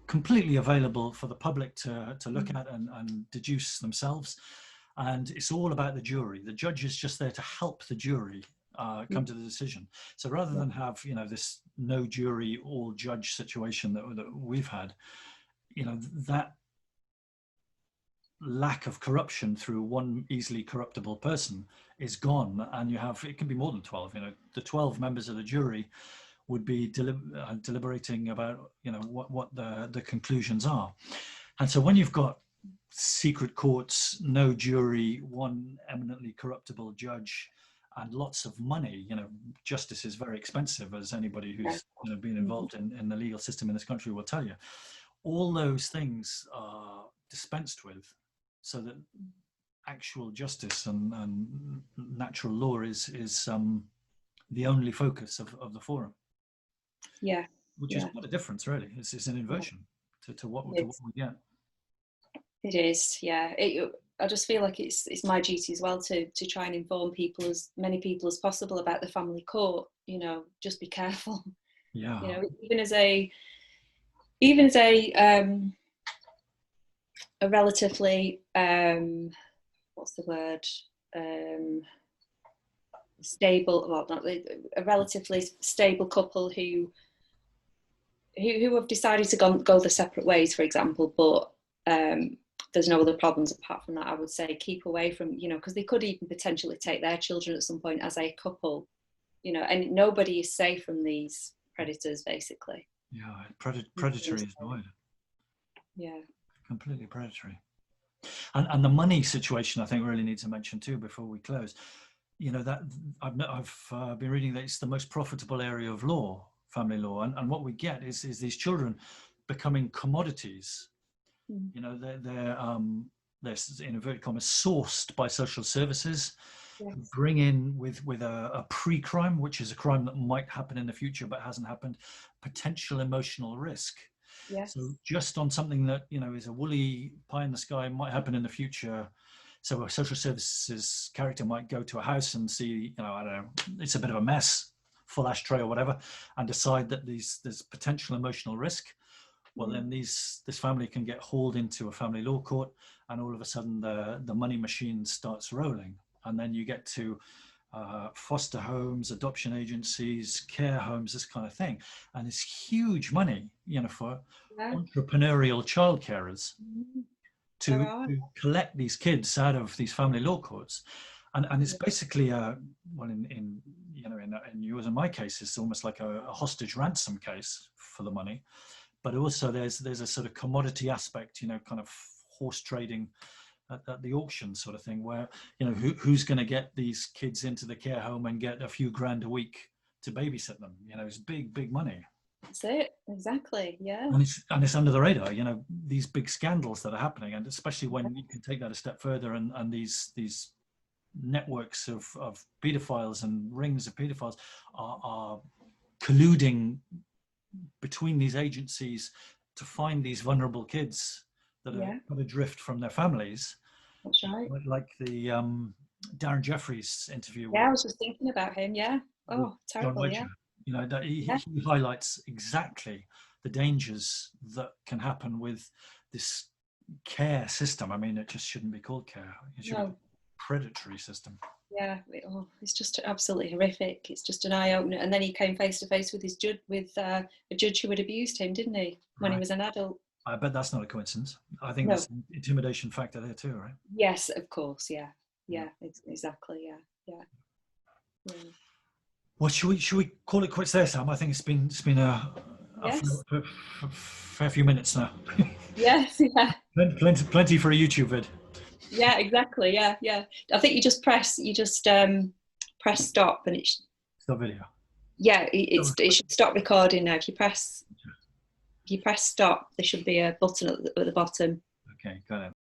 completely available for the public to look mm, at and deduce themselves. And it's all about the jury. The judge is just there to help the jury mm, come to the decision. So rather yeah, than have this no jury all judge situation that we've had, that lack of corruption through one easily corruptible person is gone, and it can be more than 12. The 12 members of the jury would be deliberating about what the conclusions are. And so when you've got secret courts, no jury, one eminently corruptible judge, and lots of money, justice is very expensive, as anybody yeah. who's been Mhm. involved in the legal system in this country will tell you. All those things are dispensed with, so that actual justice and natural law is the only focus of the forum, Yeah, which is yeah, quite a difference, really. It's an yeah. inversion to what It we get. it is, yeah. I just feel like it's my duty as well to try and inform people, as many people as possible, about the family court. You know, just be careful. You Yeah. know, even as a relatively what's the word, stable, well, not a relatively stable couple who have decided to go their separate ways, for example, but there's no other problems apart from that. I would say keep away from, you know, because they could even potentially take their children at some point as a couple, you know, and nobody is safe from these predators, basically. Yeah. Predatory is the word. Yeah. Completely predatory. And the money situation, I think, really needs to mention too before we close. You know, that I've been reading that it's the most profitable area of law, family law, and what we get is these children becoming commodities. Mm. You know, they're in inverted commas sourced by social services, who Yes. bring in with a pre-crime, which is a crime that might happen in the future but hasn't happened, potential emotional risk. So Yes. just on something that, you know, is a woolly pie in the sky, might happen in the future. So a social services character might go to a house and see, you know, I don't know, it's a bit of a mess, full ashtray or whatever, and decide that there's potential emotional risk. Well, then this family can get hauled into a family law court, and all of a sudden the money machine starts rolling, and then you get to foster homes, adoption agencies, care homes, this kind of thing, and it's huge money, you know, for Yeah. entrepreneurial child carers There to are. collect these kids out of these family law courts, and it's basically well, in you know, in yours and my case, it's almost like a hostage ransom case for the money, but also there's a sort of commodity aspect, you know, kind of horse trading at the auction sort of thing, where, you know, who's going to get these kids into the care home and get a few grand a week to babysit them. You know, it's big money. That's it. Exactly. Yeah. And it's under the radar, you know, these big scandals that are happening, and especially when you can take that a step further, and these networks of pedophiles and rings of pedophiles are colluding between these agencies to find these vulnerable kids that are Yeah. adrift from their families, That's right. like the Darren Jeffries interview Yeah, I was just thinking about him. Yeah. with Oh, John terrible. Wedger. Yeah. You know, that Yeah. he highlights exactly the dangers that can happen with this care system. I mean, it just shouldn't be called care. It should be No. a predatory system. Yeah. It's just absolutely horrific. It's just an eye opener. And then he came face to face with his judge, with a judge who had abused him, didn't he, when he Right. was an adult? I bet that's not a coincidence. I think No. there's an intimidation factor there too, right? Yes, of course. Yeah. Yeah. Yeah. Exactly. Yeah. Yeah. Yeah. Well, should we call it quits there, Sam? I think it's been a Yes. fair few minutes now. Yes. Yeah. Plenty for a YouTube vid. Yeah. Exactly. Yeah. Yeah. I think you just press stop, and Stop video. yeah, it should stop recording now. If you press stop, there should be a button at the bottom. Okay, got it.